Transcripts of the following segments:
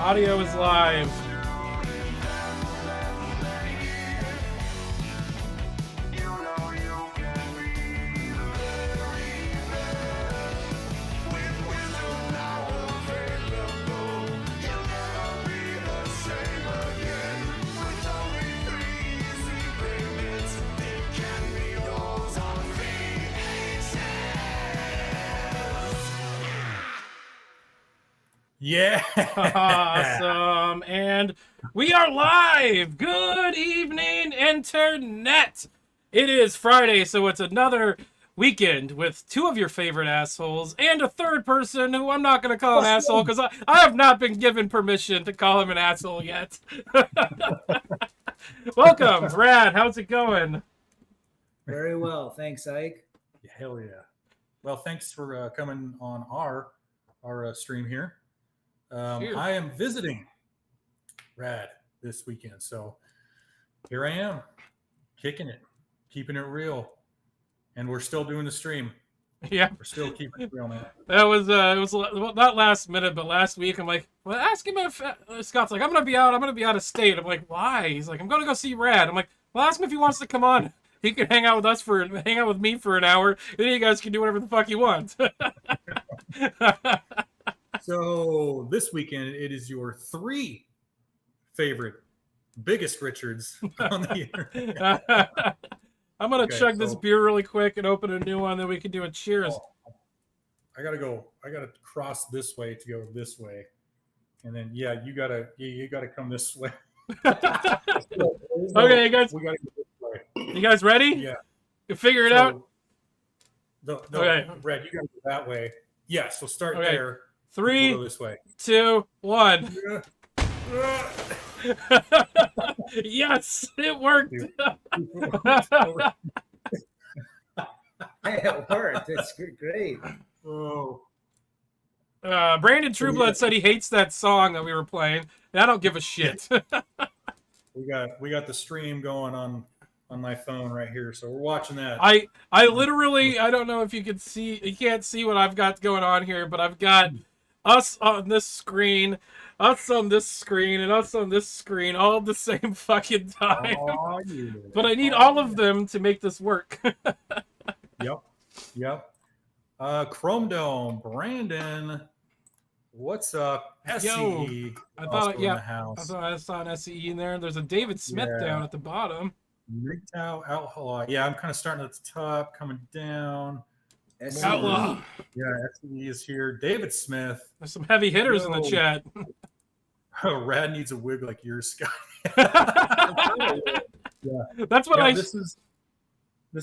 Audio is live. Yeah. Awesome. And we are live. Good evening, Internet. It is Friday, so it's another weekend with two of your favorite assholes and a third person who I'm not going to call an asshole because I have not been given permission to call him an asshole yet. Welcome, Brad. How's it going? Very well. Thanks, Ike. Hell yeah. Well, thanks for coming on our stream here. I am visiting Rad this weekend, so here I am, kicking it, keeping it real, and we're still doing the stream. Yeah, we're still keeping it real, man. That was it was not last minute, but last week. I'm like, well, ask him if Scott's like, I'm gonna be out of state. I'm like, why? He's like, I'm gonna go see Rad. I'm like, well, ask him if he wants to come on. He can hang out with me for an hour, and then you guys can do whatever the fuck you want. So this weekend, it is your three favorite, biggest Richards on the internet. I'm going to chug this beer really quick and open a new one, then we can do a cheers. Oh, I got to cross this way to go this way. And then, yeah, you got to come this way. Okay, you guys. We got to go this way. You guys ready? Yeah. You figure it out? No, okay. Brad, you got to go that way. Yeah, so start there. 3, go this way. 2, 1. Yes, it worked. Hey, it worked. It's great. Oh. Brandon Trueblood said he hates that song that we were playing, and I don't give a shit. we got the stream going on my phone right here, so we're watching that. I literally, I don't know if you can see, you can't see what I've got going on here, but I've got us on this screen, us on this screen, and us on this screen all at the same fucking time. Oh, yeah. But I need all of them to make this work. Yep. Chrome Dome, Brandon, what's up? SE. Yo, I thought I saw an SE in there. There's a David Smith down at the bottom. MacLeod Outlaw. Yeah, I'm kind of starting at the top, coming down. Outlaw. Yeah, SE is here. David Smith. There's some heavy hitters in the chat. Oh, Rad needs a wig like yours, Scott. Yeah. That's what This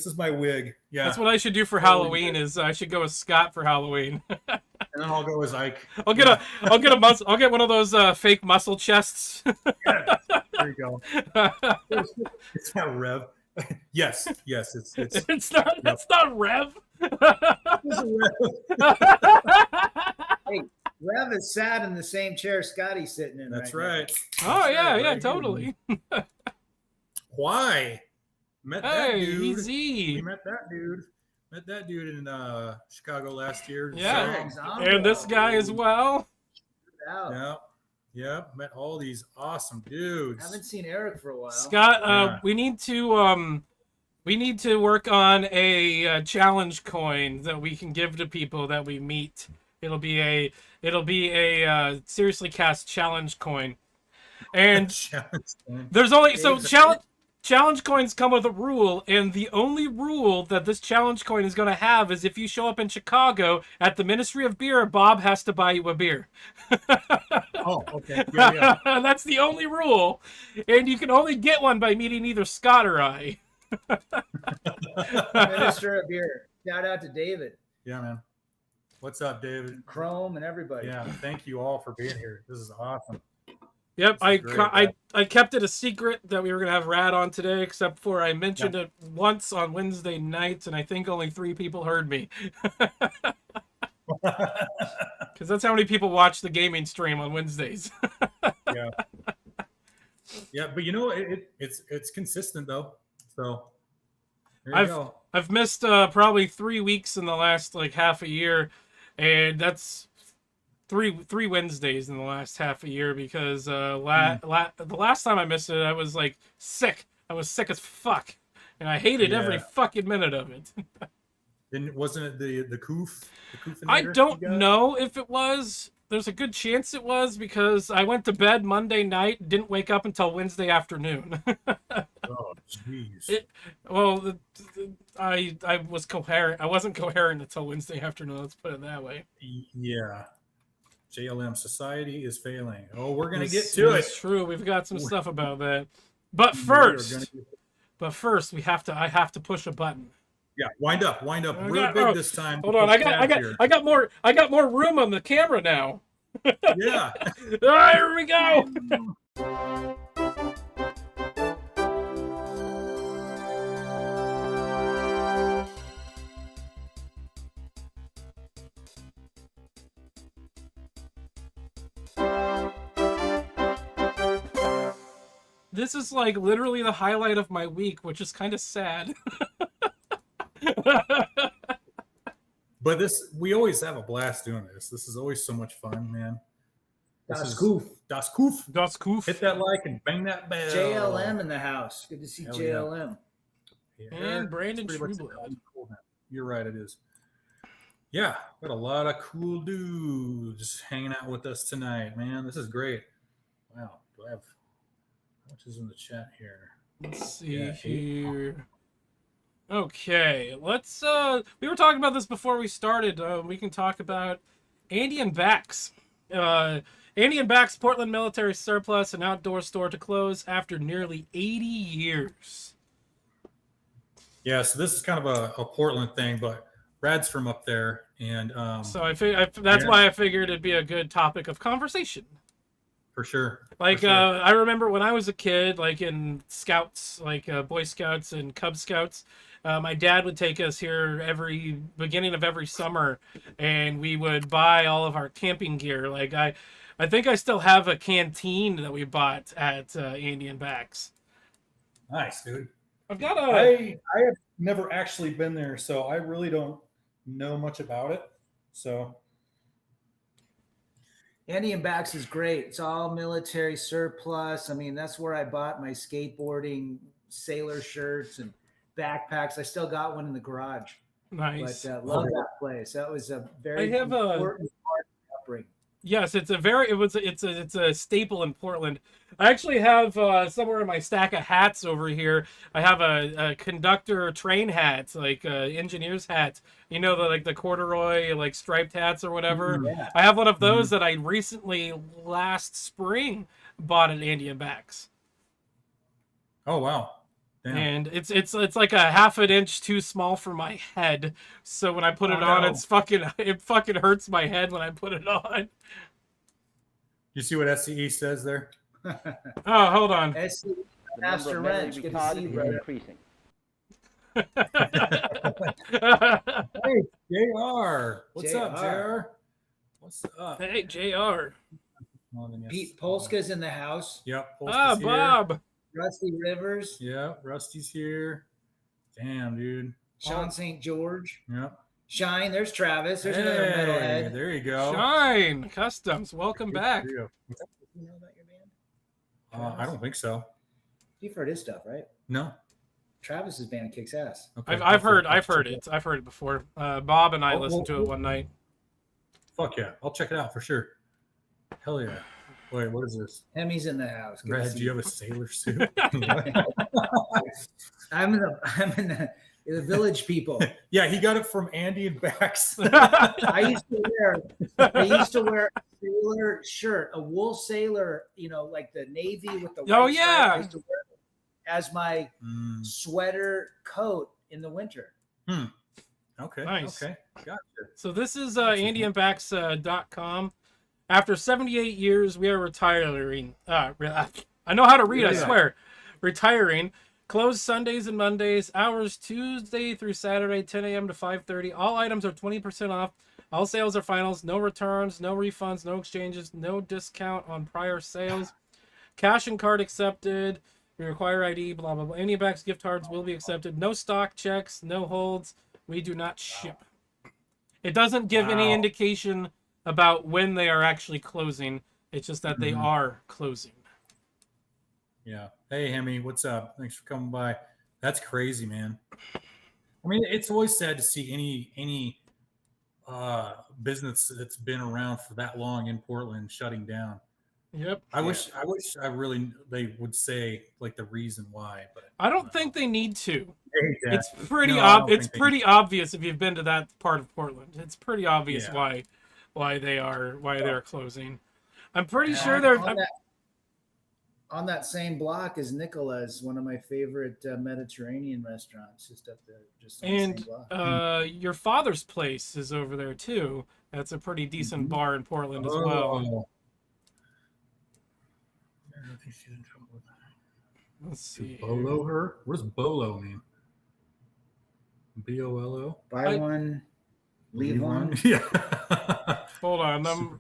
is my wig. Yeah. That's what I should do for Halloween. Is I should go as Scott for Halloween. And then I'll go as Ike. I'll get one of those fake muscle chests. Yeah. There you go. It's not Rev. Yes. It's not. That's not Rev. Hey, Rev is sat in the same chair Scotty's sitting in. That's right. Oh yeah, totally. Why? Met that dude. Easy. We met that dude in Chicago last year. Yeah, and this guy as well. Yeah. Met all these awesome dudes. Haven't seen Eric for a while. Scott, we need to work on a challenge coin that we can give to people that we meet. It'll be a seriously cast challenge coin, and there's only challenge coins come with a rule, and the only rule that this challenge coin is going to have is if you show up in Chicago at the Ministry of Beer, Bob has to buy you a beer. Oh, okay. Yeah. That's the only rule, and you can only get one by meeting either Scott or I. Minister of Beer. Shout out to David. Yeah, man. What's up, David? Chrome and everybody. Yeah, thank you all for being here. This is awesome. Yep, I kept it a secret that we were going to have Rad on today, except for I mentioned it once on Wednesday nights, and I think only 3 people heard me. Because that's how many people watch the gaming stream on Wednesdays. Yeah, but you know, it's consistent though. So there you go. I've missed probably 3 weeks in the last like half a year, and that's three Wednesdays in the last half a year because the last time I missed it, I was like sick. I was sick as fuck, and I hated every fucking minute of it. Wasn't it the coof? I don't know if it was. There's a good chance it was because I went to bed Monday night, didn't wake up until Wednesday afternoon. Oh, jeez. I was coherent. I wasn't coherent until Wednesday afternoon. Let's put it that way. Yeah. JLM society is failing. Oh, we're gonna get to it. It's true. We've got some stuff about that. But first, I have to push a button. Yeah, wind up. Real big this time. Hold on, I got more room on the camera now. Yeah. All right, here we go. This is like literally the highlight of my week, which is kind of sad. But we always have a blast doing this. This is always so much fun, man. Das Koof. Das Koof. Das Koof. Hit that like and bang that bell. JLM in the house. Good to see JLM. Yeah. And Brandon Trueblood. You're right, it is. Yeah, got a lot of cool dudes hanging out with us tonight, man. This is great. Wow. Do I have how much is in the chat here? Let's see here. Okay, let's we were talking about this before we started. We can talk about Andy and Bax. Andy and Bax Portland military surplus, an outdoor store to close after nearly 80 years. Yeah, so this is kind of a Portland thing, but Brad's from up there, and so that's why I figured it'd be a good topic of conversation. For sure. Like, I remember when I was a kid, like in Scouts, like Boy Scouts and Cub Scouts, my dad would take us here every beginning of every summer, and we would buy all of our camping gear. Like, I think I still have a canteen that we bought at Andy and Bax. Nice, dude. I've got I have never actually been there, so I really don't know much about it. So Andy and Bax is great. It's all military surplus. I mean, that's where I bought my skateboarding sailor shirts and backpacks. I still got one in the garage. Nice. But love that place. That was a very important part of the upbringing. Yes, it's a staple in Portland. I actually have somewhere in my stack of hats over here. I have a conductor train hat, like engineer's hat. You know, the corduroy like striped hats or whatever. Yeah. I have one of those that I recently last spring bought at Andy and Bax. Oh wow. Damn. And it's like a half an inch too small for my head. So when I put it on, it fucking hurts my head when I put it on. You see what SCE says there? Oh, hold on. SCE, Master Wrench. Good to see you, brother. Increasing. Hey, JR. What's up, JR? What's up? Hey, JR. Pete Polska's in the house. Yep. Polska's here. Bob. Rusty Rivers. Yeah, Rusty's here. Damn, dude. Sean St. George. Yep. Shine. There's Travis. There's another metalhead. There you go. Shine Customs. Welcome back. Do you know about your band? I don't think so. You've heard his stuff, right? No. Travis's band kicks ass. Okay. I've heard it. I've heard it before. Bob and I listened to it one night. Fuck yeah. I'll check it out for sure. Hell yeah. Wait, what is this? Emmy's in the house. Good Red, do you have a sailor suit? I'm in the village people. Yeah, he got it from Andy and Bax. I used to wear a sailor shirt, a wool sailor, like the navy with the white Oh, stripe. yeah. I used to wear it as my sweater coat in the winter. Okay. Nice. Okay. Gotcha. So this is andyandbax.com. After 78 years, we are retiring. I know how to read, I swear. Retiring. Closed Sundays and Mondays. Hours Tuesday through Saturday, 10 a.m. to 5:30. All items are 20% off. All sales are finals. No returns, no refunds, no exchanges, no discount on prior sales. Cash and card accepted. We require ID, blah, blah, blah. Andy and Bax gift cards will be accepted. No stock checks, no holds. We do not ship. It doesn't give any indication about when they are actually closing. It's just that they are closing. Yeah. Hey, Hemi, what's up? Thanks for coming by. That's crazy, man. I mean, it's always sad to see any business that's been around for that long in Portland shutting down. Yep. I wish they would say like the reason why, but I don't think they need to. Yeah. It's pretty No, obvious if you've been to that part of Portland. It's pretty obvious Yeah. why they are closing. I'm pretty And sure they're on that same block is Nicola's, one of my favorite Mediterranean restaurants, just up there, just on the same block. Your father's place is over there too. That's a pretty decent bar in Portland as well. I think she's in trouble with that. Let's see. Bolo her? What does Bolo mean? BOLO? Buy one, leave one. Yeah. Hold on.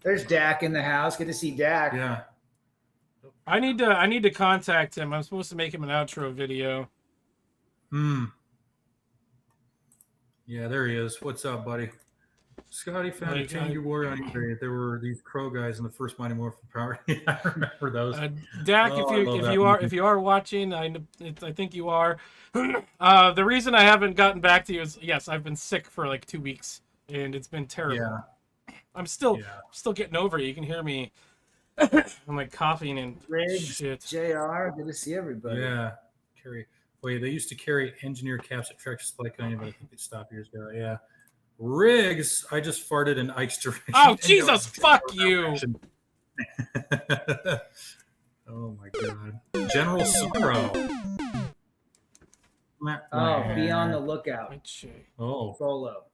There's Dak in the house. Good to see Dak. Yeah. I need to contact him. I'm supposed to make him an outro video. Yeah, there he is. What's up, buddy? Scotty found a Tengu Warrior on eBay. There were these crow guys in the first Mighty Morphin Power. Yeah, I remember those. Dak, if you are watching, I think you are. The reason I haven't gotten back to you is yes, I've been sick for like 2 weeks, and it's been terrible. Yeah. I'm still getting over it. You can hear me. I'm like coughing and shit. JR, good to see everybody. Yeah. They used to carry engineer caps at Tractor Supply Company, but I think they stopped years ago. Yeah. Riggs, I just farted in Ike's direction. Oh, Jesus, fuck you. Oh, my God. General Sorrow. Oh, be on the lookout. Oh. Bolo.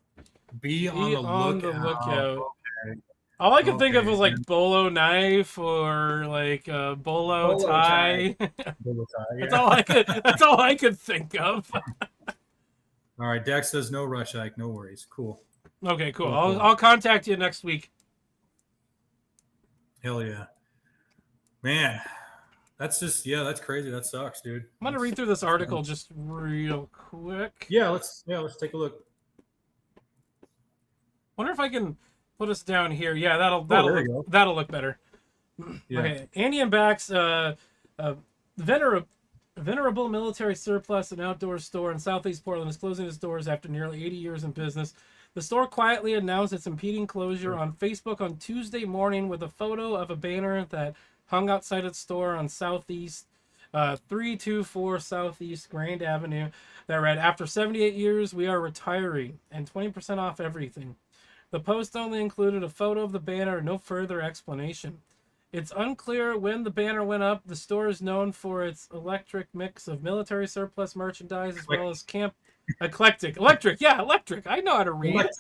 Be on the lookout. Okay. All I could think of was like bolo knife or like bolo tie. Bolo tie, yeah. That's all I could think of. All right, Dak says no rush, Ike. No worries. Cool. Okay, cool. I'll contact you next week. Hell yeah, man. That's that's crazy. That sucks, dude. I'm gonna read through this article just real quick. Yeah, let's take a look. Wonder if I can put us down here. Yeah, that'll look better. Yeah. Okay, Andy and Bax, venerable military surplus and outdoor store in Southeast Portland is closing its doors after nearly 80 years in business. The store quietly announced its impending closure on Facebook on Tuesday morning with a photo of a banner that hung outside its store on Southeast 324 Southeast Grand Avenue that read, "After 78 years, we are retiring and 20% off everything." The post only included a photo of the banner and no further explanation. It's unclear when the banner went up. The store is known for its eclectic mix of military surplus merchandise as well as electric. I know how to read.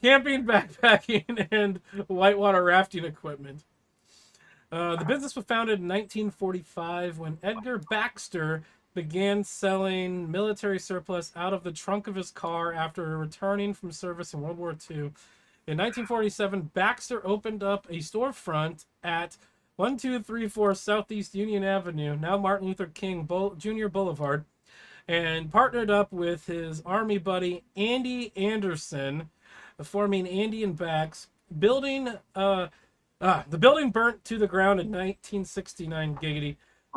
Camping, backpacking, and whitewater rafting equipment. The business was founded in 1945 when Edgar Baxter began selling military surplus out of the trunk of his car after returning from service in World War II. In 1947, Baxter opened up a storefront at 1234 Southeast Union Avenue, now Martin Luther King Jr. Boulevard, and partnered up with his Army buddy Andy Anderson, forming Andy and Bax. The building burnt to the ground in 1969, giggity,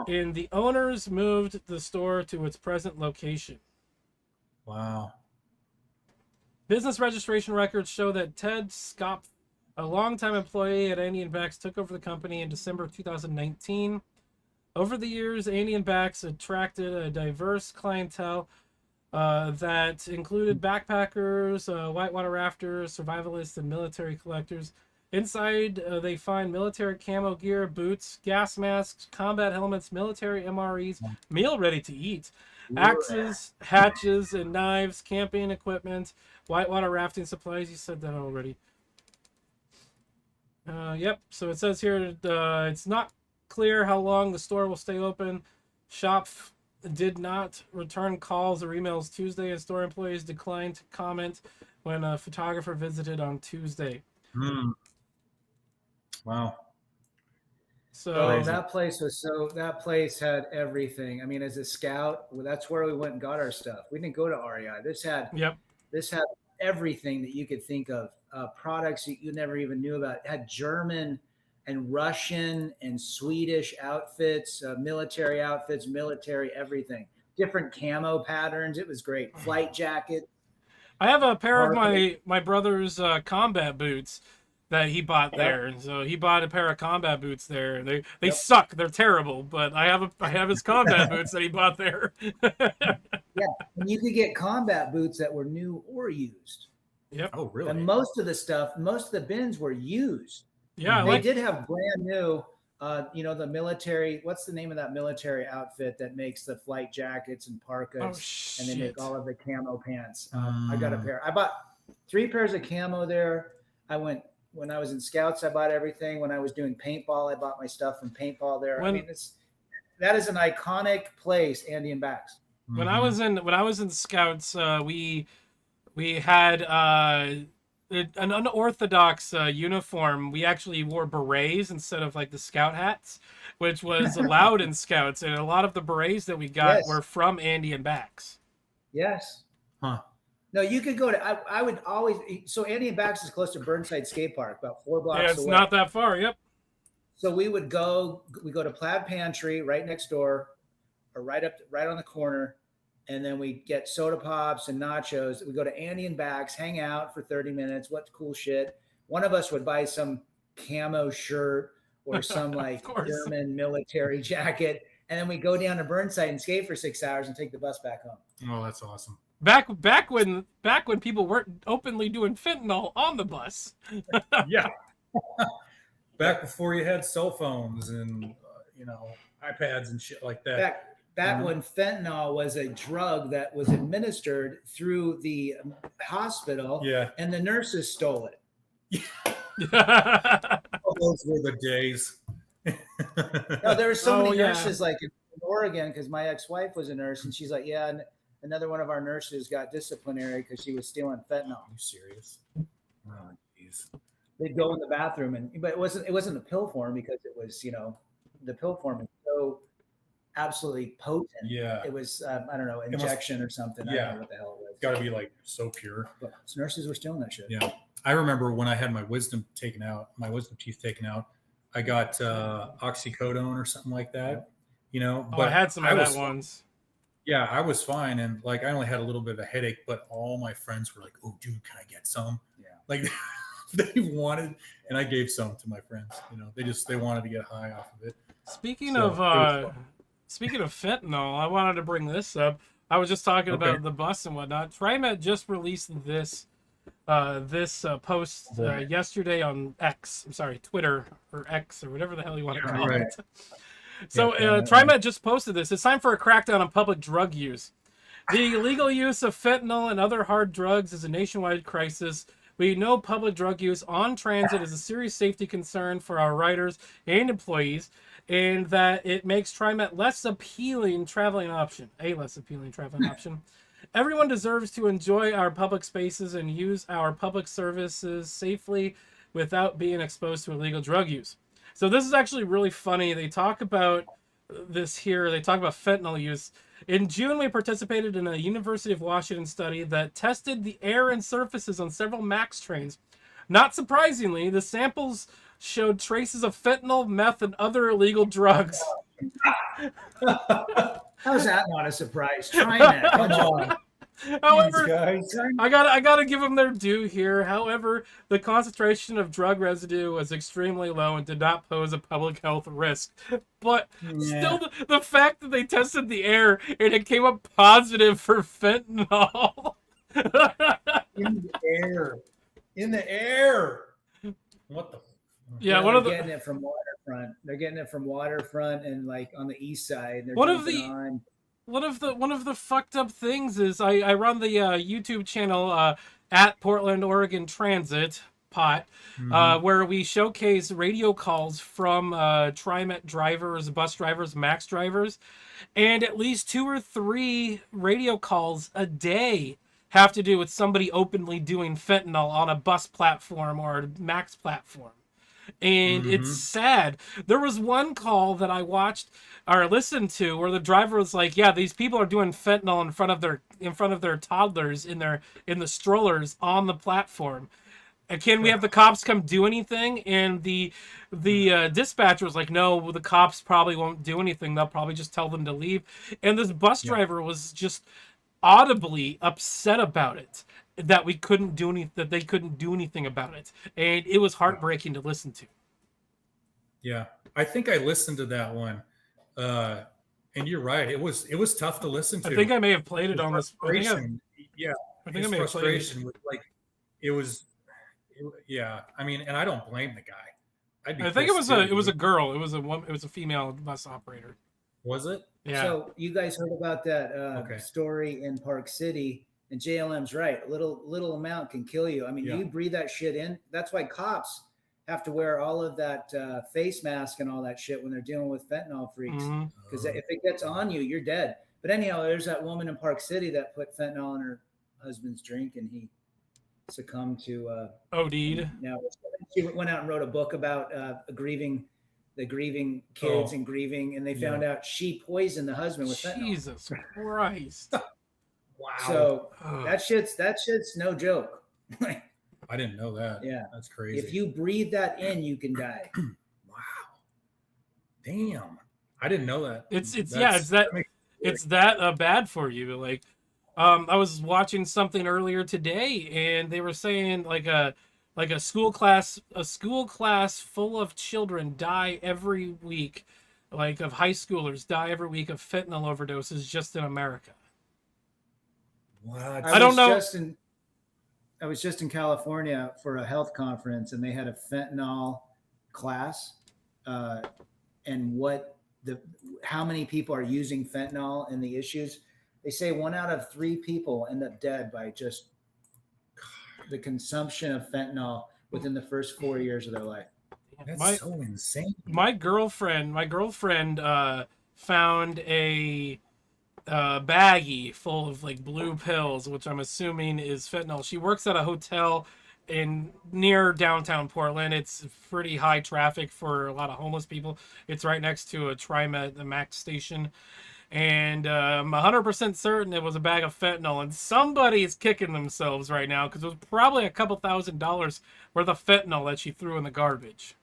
and the owners moved the store to its present location. Wow. Business registration records show that Ted Skopf, a longtime employee at Andy & Bax, took over the company in December 2019. Over the years, Andy & Bax attracted a diverse clientele that included backpackers, whitewater rafters, survivalists, and military collectors. Inside, they find military camo gear, boots, gas masks, combat helmets, military MREs, meal ready to eat, axes, hatches, and knives, camping equipment, whitewater rafting supplies. You said that already. Yep. So it says here it's not clear how long the store will stay open. Shop did not return calls or emails Tuesday, and store employees declined to comment when a photographer visited on Tuesday. Wow. So that place had everything. I mean, as a scout, that's where we went and got our stuff. We didn't go to REI. This had everything that you could think of, products that you never even knew about. It had German and Russian and Swedish outfits, military outfits, military everything, different camo patterns. It was great. Flight jacket. I have a pair of Carpet. my brother's combat boots that he bought Yep. there, and so he bought a pair of combat boots there. They Yep. suck. They're terrible, but I have his combat boots that he bought there. Yeah, and you could get combat boots that were new or used. Yep. Oh, really? And most of the bins were used. Yeah, They like did have brand new, the military. What's the name of that military outfit that makes the flight jackets and parkas, oh and they make shit. all of the camo pants? I got a pair. I bought 3 pairs of camo there. When I was in Scouts. I bought everything. When I was doing paintball, I bought my stuff from paintball there. When- I mean, that is an iconic place, Andy and Bax. When I was in Scouts, we had an unorthodox uniform. We actually wore berets instead of like the scout hats, which was allowed in Scouts, and a lot of the berets that we got Yes. were from Andy and Bax. Yes. Huh. No, you could go to. I would always. So Andy and Bax is close to Burnside Skate Park, about 4 blocks Yeah, it's away. not that far. Yep. So we go to Plaid Pantry right next door, or right on the corner, and then we get soda pops and nachos. We go to Andy and Bax, hang out for 30 minutes. What cool shit. One of us would buy some camo shirt or some like course. German military jacket, and then we go down to Burnside and skate for 6 hours and take the bus back home. Oh, that's awesome. Back when people weren't openly doing fentanyl on the bus. Yeah. Back before you had cell phones and iPads and shit like that. Back when fentanyl was a drug that was administered through the hospital, Yeah. and the nurses stole it. Those were the days. No, there were so many yeah. nurses like in Oregon, because my ex-wife was a nurse, and she's like, yeah, and another one of our nurses got disciplinary because she was stealing fentanyl. Are you serious? Oh, jeez. They'd go in the bathroom, but it wasn't a pill form, because it was, the pill form is so absolutely potent. Yeah. It was, I don't know, injection or something. I Yeah. don't know what the hell it was. It's got to be like so pure. But nurses were stealing that shit. Yeah. I remember when I had my wisdom teeth taken out, I got oxycodone or something like that, Oh, I had some of that once. Yeah, I was fine. And like, I only had a little bit of a headache, but all my friends were like, oh, dude, can I get some? Yeah. Like they wanted, and I gave some to my friends, they wanted to get high off of it. Speaking of fentanyl, I wanted to bring this up. I was just talking about the bus and whatnot. TriMet just released this post yesterday on X. I'm sorry, Twitter or X or whatever the hell you want to call it. So TriMet just posted this. It's time for a crackdown on public drug use. The illegal use of fentanyl and other hard drugs is a nationwide crisis. We know public drug use on transit is a serious safety concern for our riders and employees, and that it makes TriMet a less appealing traveling option. Everyone deserves to enjoy our public spaces and use our public services safely without being exposed to illegal drug use. So this is actually really funny. They talk about this here. They talk about fentanyl use. In June, we participated in a University of Washington study that tested the air and surfaces on several MAX trains. Not surprisingly, the samples showed traces of fentanyl, meth, and other illegal drugs. How's that not a surprise? Try that. Come on. However, guys. I gotta give them their due here. However, the concentration of drug residue was extremely low and did not pose a public health risk. But still, the fact that they tested the air and it came up positive for fentanyl. In the air. What the? Yeah, They're getting it from waterfront. They're getting it from waterfront and like on the east side. They're One of the fucked up things is I run the YouTube channel at Portland, Oregon Transit Pot, where we showcase radio calls from TriMet drivers, bus drivers, MAX drivers, and at least 2 or 3 radio calls a day have to do with somebody openly doing fentanyl on a bus platform or a MAX platform. And it's sad. There was one call that I watched or listened to where the driver was like, "Yeah, these people are doing fentanyl in front of their toddlers in the strollers on the platform. And can we have the cops come do anything?" And the dispatcher was like, "No, the cops probably won't do anything. They'll probably just tell them to leave." And this bus driver was just audibly upset about it, that they couldn't do anything about it, and it was heartbreaking to listen to. Yeah, I think I listened to that one, and you're right. It was tough to listen to. I think I may have played it on this. I think his I may have played it. frustration was like it was. Yeah, I mean, and I don't blame the guy. I think it was a girl. It was a female bus operator. Was it? Yeah. So you guys heard about that story in Park City, and JLM's right. A little amount can kill you. I mean, you breathe that shit in. That's why cops have to wear all of that face mask and all that shit when they're dealing with fentanyl freaks. Because if it gets on you, you're dead. But anyhow, there's that woman in Park City that put fentanyl in her husband's drink, and he succumbed to OD'd. Now she went out and wrote a book about the grieving kids and grieving, and they found out she poisoned the husband with fentanyl. Jesus Christ! Wow. So that shit's no joke. I didn't know that. Yeah, that's crazy. If you breathe that in, you can die. Wow. Damn. I didn't know that. It's that bad for you. Like, I was watching something earlier today, and they were saying like a school class full of children die every week, like of high schoolers die every week of fentanyl overdoses just in America. What? I don't know. I was just in California for a health conference, and they had a fentanyl class, and how many people are using fentanyl and the issues. They say 1 out of 3 people end up dead by just the consumption of fentanyl within the first 4 years of their life. That's so insane. My girlfriend found a baggie full of like blue pills, which I'm assuming is fentanyl. She works at a hotel near downtown Portland. It's pretty high traffic for a lot of homeless people. It's right next to a TriMet, the Max station. And I'm 100% certain it was a bag of fentanyl, and somebody is kicking themselves right now because it was probably a couple $1,000s worth of fentanyl that she threw in the garbage.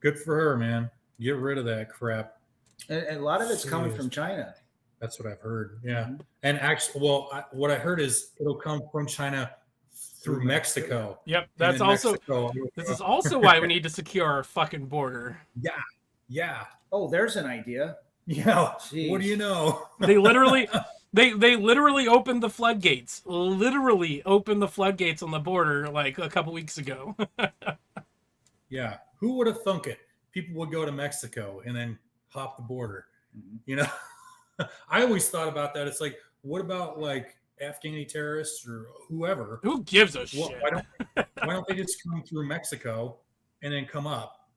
Good for her, man. Get rid of that crap. And a lot of it's coming from China. That's what I've heard. Yeah. And actually, what I heard is it'll come from China through Mexico. Yep. That's also Mexico. This is also why we need to secure our fucking border. Yeah. Yeah. Oh, there's an idea. Yeah. Jeez. What do you know? They literally opened the floodgates. Literally opened the floodgates on the border like a couple weeks ago. Yeah. Who would have thunk it? People would go to Mexico and then hop the border. You know? I always thought about that. It's like, what about like Afghani terrorists or whoever? Who gives a shit? Why don't they just come through Mexico and then come up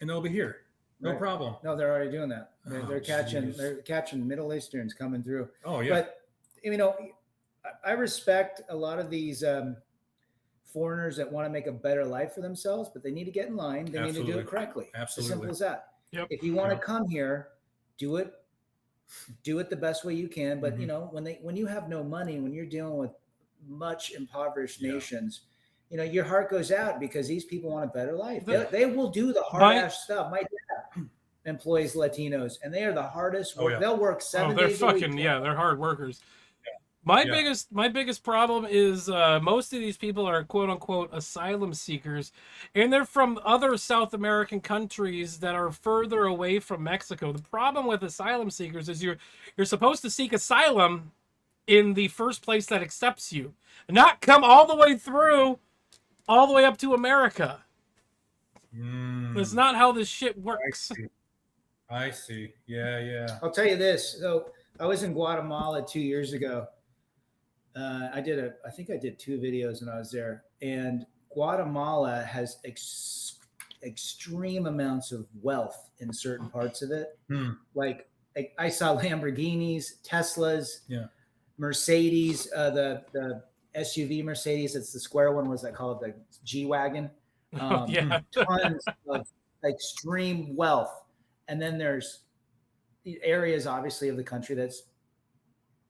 and they'll be here? No problem. No, they're already doing that. They're catching Middle Easterns coming through. Oh yeah. But you know, I respect a lot of these foreigners that want to make a better life for themselves, but they need to get in line. They need to do it correctly. Absolutely. As simple as that. Yep. If you want to come here, do it the best way you can. But you know, when you have no money, when you're dealing with much impoverished nations, you know, your heart goes out because these people want a better life. They will do the hard ass stuff. My dad employs Latinos, and they are the hardest work. They'll work 7 days a week. They're hard workers. My biggest problem is most of these people are quote unquote asylum seekers, and they're from other South American countries that are further away from Mexico. The problem with asylum seekers is you're supposed to seek asylum in the first place that accepts you, not come all the way up to America. That's not how this shit works. I see. Yeah. I'll tell you this. So I was in Guatemala 2 years ago. I think I did 2 videos when I was there, and Guatemala has extreme amounts of wealth in certain parts of it. Like I saw Lamborghinis, Teslas, Mercedes, the SUV Mercedes. It's the square one. What's that called? The G-Wagon. Yeah. Tons of extreme wealth. And then there's areas, obviously, of the country that's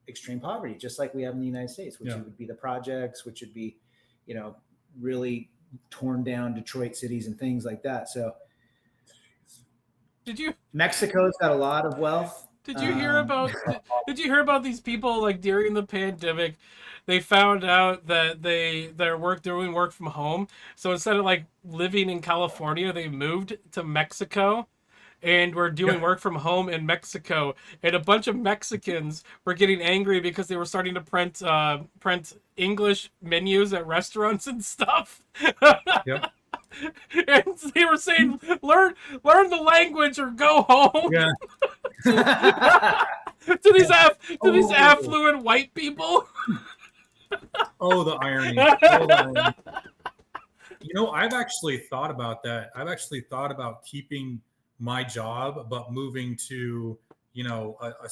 extreme poverty, just like we have in the United States, which would be the projects, which would be, really torn down Detroit cities and things like that. So Mexico's got a lot of wealth. Did you hear about did you hear about these people, like, during the pandemic, they found out that they're doing work from home. So instead of, like, living in California, they moved to Mexico and were doing work from home in Mexico. And a bunch of Mexicans were getting angry because they were starting to print English menus at restaurants and stuff. Yep. And they were saying, learn the language or go home. Yeah. to these affluent white people. Oh, the irony. Oh, the irony. I've actually thought about that. I've actually thought about keeping my job, but moving to, a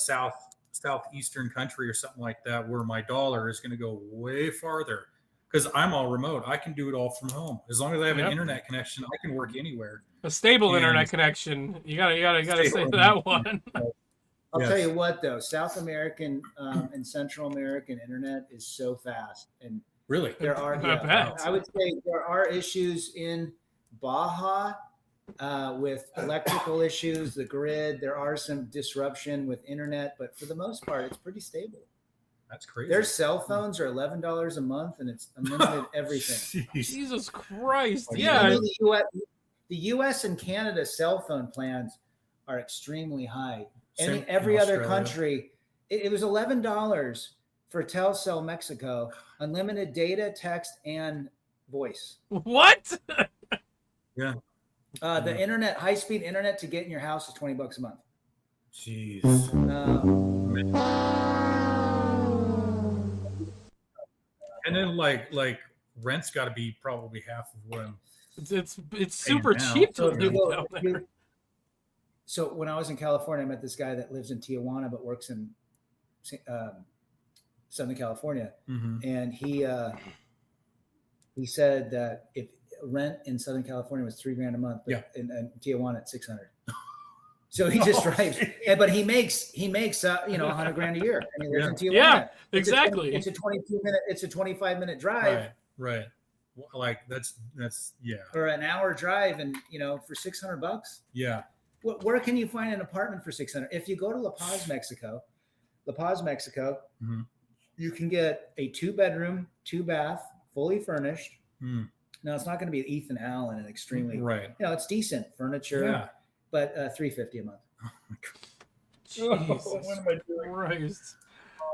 southeastern country or something like that, where my dollar is going to go way farther. Because I'm all remote. I can do it all from home. As long as I have an internet connection, I can work anywhere. A stable internet connection. You gotta say that one. I'll tell you what, though, South American and Central American internet is so fast, and really there are. I would say there are issues in Baja with electrical issues, the grid. There are some disruption with internet, but for the most part, it's pretty stable. That's crazy. Their cell phones are $11 a month, and it's unlimited everything. Jesus Christ! The U.S. and Canada cell phone plans are extremely high. And every other country, it was $11 for Telcel Mexico, unlimited data, text, and voice. What? Yeah. The internet, high-speed internet to get in your house is $20 a month. Jeez. And then like rent's got to be probably half of what I'm. It's super cheap to live down there. So when I was in California, I met this guy that lives in Tijuana but works in Southern California, and he said that if rent in Southern California was $3,000 a month, but in Tijuana it's $600. So he just drives, but he makes $100,000 a year, and he lives in Tijuana. Yeah, exactly. It's a 25-minute drive. Right. Like that's or an hour drive, and for $600. Yeah. Where can you find an apartment for $600? If you go to La Paz, Mexico, you can get a 2-bedroom, 2-bath, fully furnished. Now it's not going to be Ethan Allen and extremely right. It's decent furniture, but $350 a month. Oh my God. Jesus what am I doing? Christ.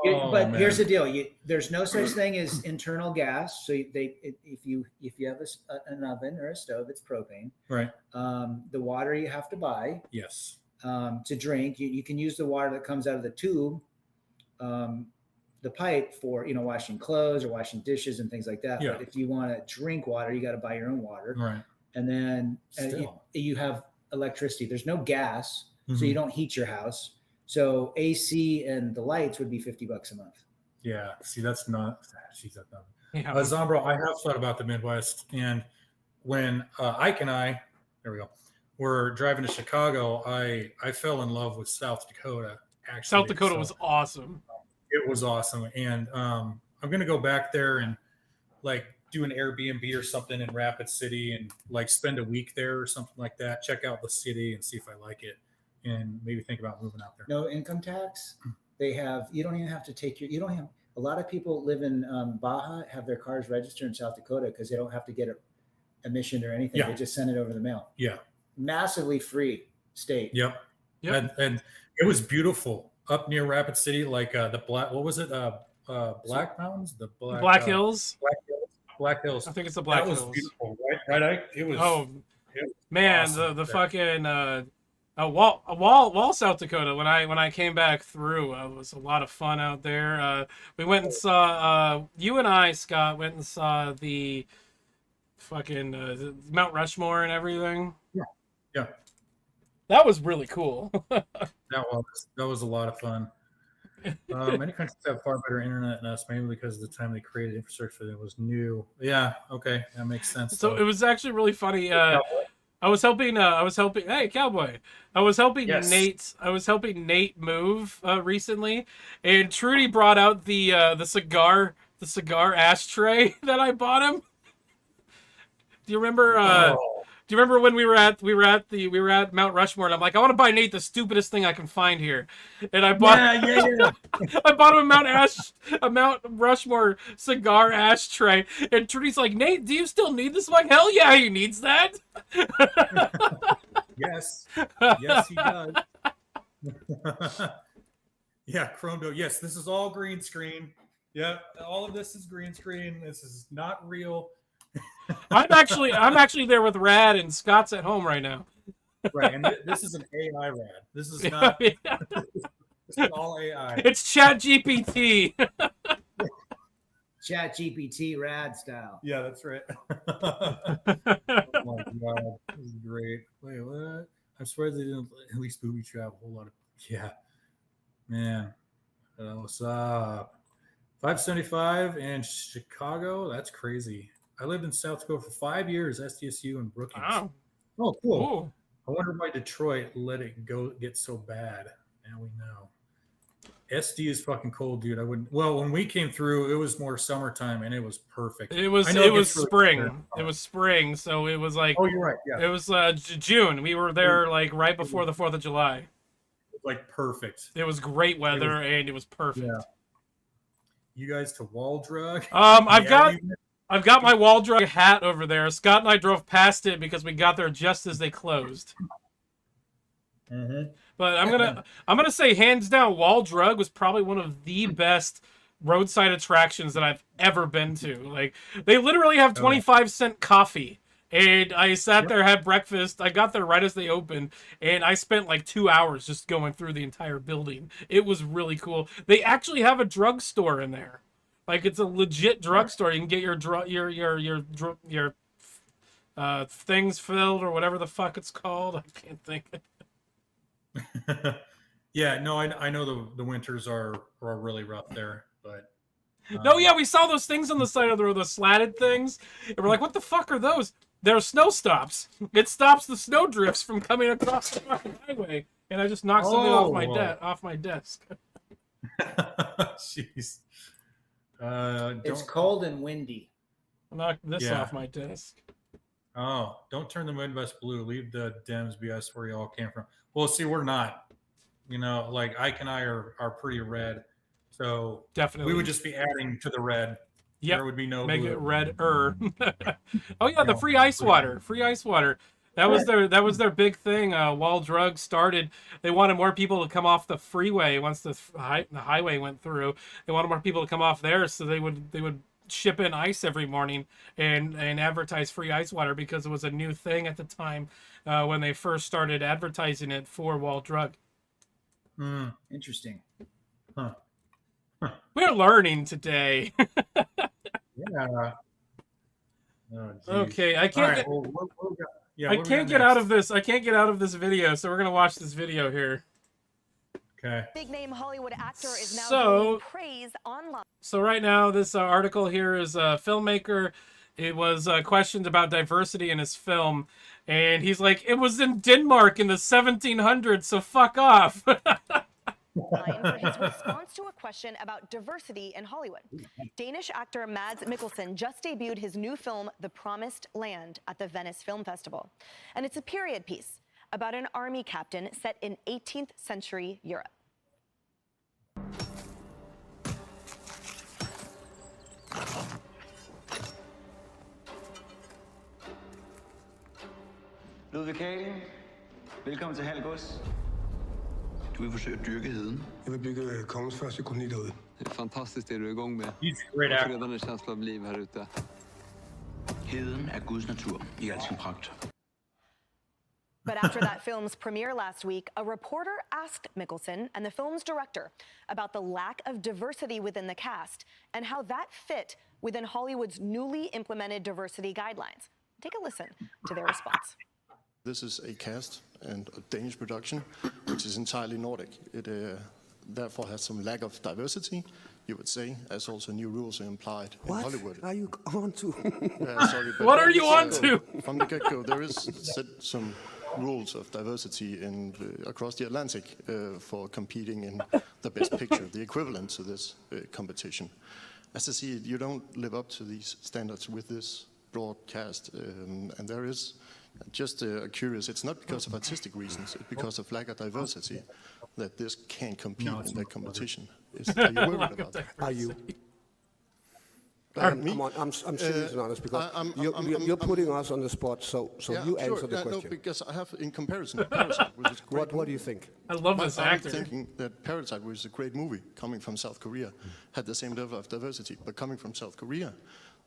But here's the deal: there's no such thing as internal gas. So if you have an oven or a stove, it's propane. Right. The water you have to buy. Yes. To drink, you can use the water that comes out of the tube, the pipe for washing clothes or washing dishes and things like that. Yeah. But if you want to drink water, you got to buy your own water. Right. And then you have electricity. There's no gas, so you don't heat your house. So AC and the lights would be $50 a month. Yeah. See, that's not. She's at that. Yeah. Zombro, I have thought about the Midwest, and when Ike and I, there we go, were driving to Chicago, I fell in love with South Dakota. Actually, South Dakota was awesome. It was awesome, and I'm gonna go back there and like do an Airbnb or something in Rapid City and like spend a week there or something like that. Check out the city and see if I like it, and maybe think about moving out there. No income tax. You don't even have to take a lot of people live in Baja, have their cars registered in South Dakota because they don't have to get it emissioned or anything. They just send it over the mail. Yeah. Massively free state. Yep. And it was beautiful up near Rapid City, like the Black Mountains, the Black Hills. Black Hills. I think it's the Black Hills. That was beautiful, right? Ike? It was. Oh man, awesome. the fucking Wall, South Dakota. When I came back through, it was a lot of fun out there. We went and saw. You and I, Scott, went and saw the fucking Mount Rushmore and everything. Yeah. That was really cool. That was a lot of fun. Many countries have far better internet than us, mainly because of the time they created infrastructure that was new. Yeah, okay, that makes sense. So it was actually really funny. I was helping. Hey, cowboy! I was helping Yes. Nate move recently, and Trudy brought out the cigar ashtray that I bought him. Do you remember? Do you remember when we were at Mount Rushmore, and I'm like, I want to buy Nate the stupidest thing I can find here, and I bought Yeah. I bought him a Mount Rushmore cigar ashtray, and Trudy's like, Nate, do you still need this? I'm like, hell yeah, he needs that. Yes, he does. Yeah, Chrono. Yes, this is all green screen. Yeah, all of this is green screen. This is not real. I'm actually there with Rad, and Scott's at home right now. Right, and this is an AI Rad. This is not. This is all AI. It's Chat GPT. Chat GPT Rad style. Yeah, that's right. Oh my god, this is great. Wait, what? I'm surprised they didn't at least booby trap a whole lot of. Yeah, man. What's up? 575 in Chicago. That's crazy. I lived in South Dakota for 5 years, SDSU and Brookings. Wow. Oh, cool. Ooh. I wonder why Detroit let it get so bad. Now we know. SD is fucking cold, dude. I wouldn't. Well, when we came through, it was more summertime and it was perfect. It was really spring. It was spring, so it was like. Oh, you're right. Yeah. It was June. We were there like right before the 4th of July. It was like perfect. It was great weather and it was perfect. Yeah. You guys to Wall Drug? I've got my Wall Drug hat over there. Scott and I drove past it because we got there just as they closed. Mm-hmm. But I'm gonna say hands down, Wall Drug was probably one of the best roadside attractions that I've ever been to. Like, they literally have 25-cent coffee. And I sat there, had breakfast. I got there right as they opened, and I spent like 2 hours just going through the entire building. It was really cool. They actually have a drugstore in there. Like, it's a legit drugstore. You can get your things filled or whatever the fuck it's called. I can't think. Yeah, no, I know the winters are really rough there, but no, yeah, we saw those things on the side of the road, the slatted things, and we're like, what the fuck are those? They're snow stops. It stops the snow drifts from coming across the fucking highway, and I just knocked something off my desk. Jeez. It's cold and windy. I knocked this off my desk. Oh, don't turn the Midwest blue. Leave the Dems BS where you all came from. Well, see, we're not. You know, like Ike and I are pretty red. So definitely we would just be adding to the red. Yep. There would be no make blue. It redder. Oh yeah, the free ice water. Free ice water. That was their big thing. Wall Drug started. They wanted more people to come off the freeway once the highway went through. They wanted more people to come off there, so they would ship in ice every morning and advertise free ice water because it was a new thing at the time when they first started advertising it for Wall Drug. Interesting. Huh. We're learning today. Yeah. Oh, okay, I can't. Right, I can't get out of this. I can't get out of this video, so we're gonna watch this video here. Okay. Big name Hollywood actor is now getting praise online. So right now, this article here is a filmmaker. It was questioned about diversity in his film, and he's like, "It was in Denmark in the 1700s, so fuck off." For his response to a question about diversity in Hollywood. Danish actor Mads Mikkelsen just debuted his new film, The Promised Land, at the Venice Film Festival. And it's a period piece about an army captain set in 18th century Europe. Ludvig Kagen, velkommen til Halgås. Du vil forsøge at dyrke heden. Jeg vil bygge kongens første koloni derude. Det er fantastiskt det du er igång med. Great Jag får redan en känsla av liv här ute. Heden er Guds natur i al sin pragt. But after that film's premiere last week, a reporter asked Mikkelsen and the film's director about the lack of diversity within the cast and how that fit within Hollywood's newly implemented diversity guidelines. Take a listen to their response. This is a cast and a Danish production, which is entirely Nordic. therefore has some lack of diversity, you would say, as also new rules are implied in Hollywood. What are you on to? Sorry, but What are you on to? From the get-go, there is set some rules of diversity across the Atlantic for competing in the best picture, the equivalent to this competition. As I see it, you don't live up to these standards with this broadcast, and there is just curious, it's not because of artistic reasons, it's because of lack of diversity that this can't compete in that competition. Are you worried about that? Are you? Me? I'm serious and honest because you're putting us on the spot, so yeah, you sure. answer the question. No, because I have, in comparison, Parasite, which is a great What do you think? I love this actor. I'm thinking that Parasite, which is a great movie, coming from South Korea, had the same level of diversity. But coming from South Korea,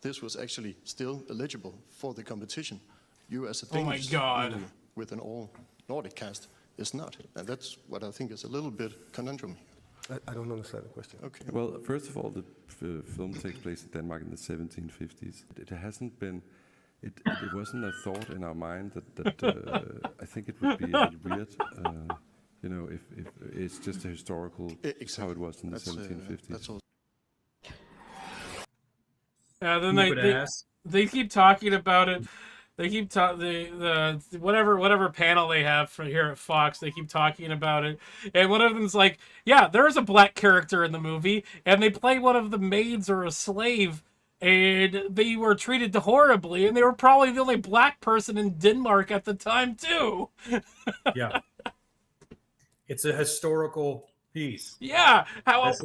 this was actually still eligible for the competition. You, as a Danish movie with an all-Nordic cast, is not. And that's what I think is a little bit conundrum. I don't understand the question. Okay. Well, first of all, the film takes place in Denmark in the 1750s. It hasn't been, it wasn't a thought in our mind that I think it would be a bit weird, you know, if it's just a historical, Exactly. how it was in the 1750s. That's all. Then they keep talking about it. They keep the whatever panel they have for here at Fox. They keep talking about it, and one of them's like, "Yeah, there's a black character in the movie, and they play one of the maids or a slave, and they were treated horribly, and they were probably the only black person in Denmark at the time too." Yeah, it's a historical piece. Yeah, how it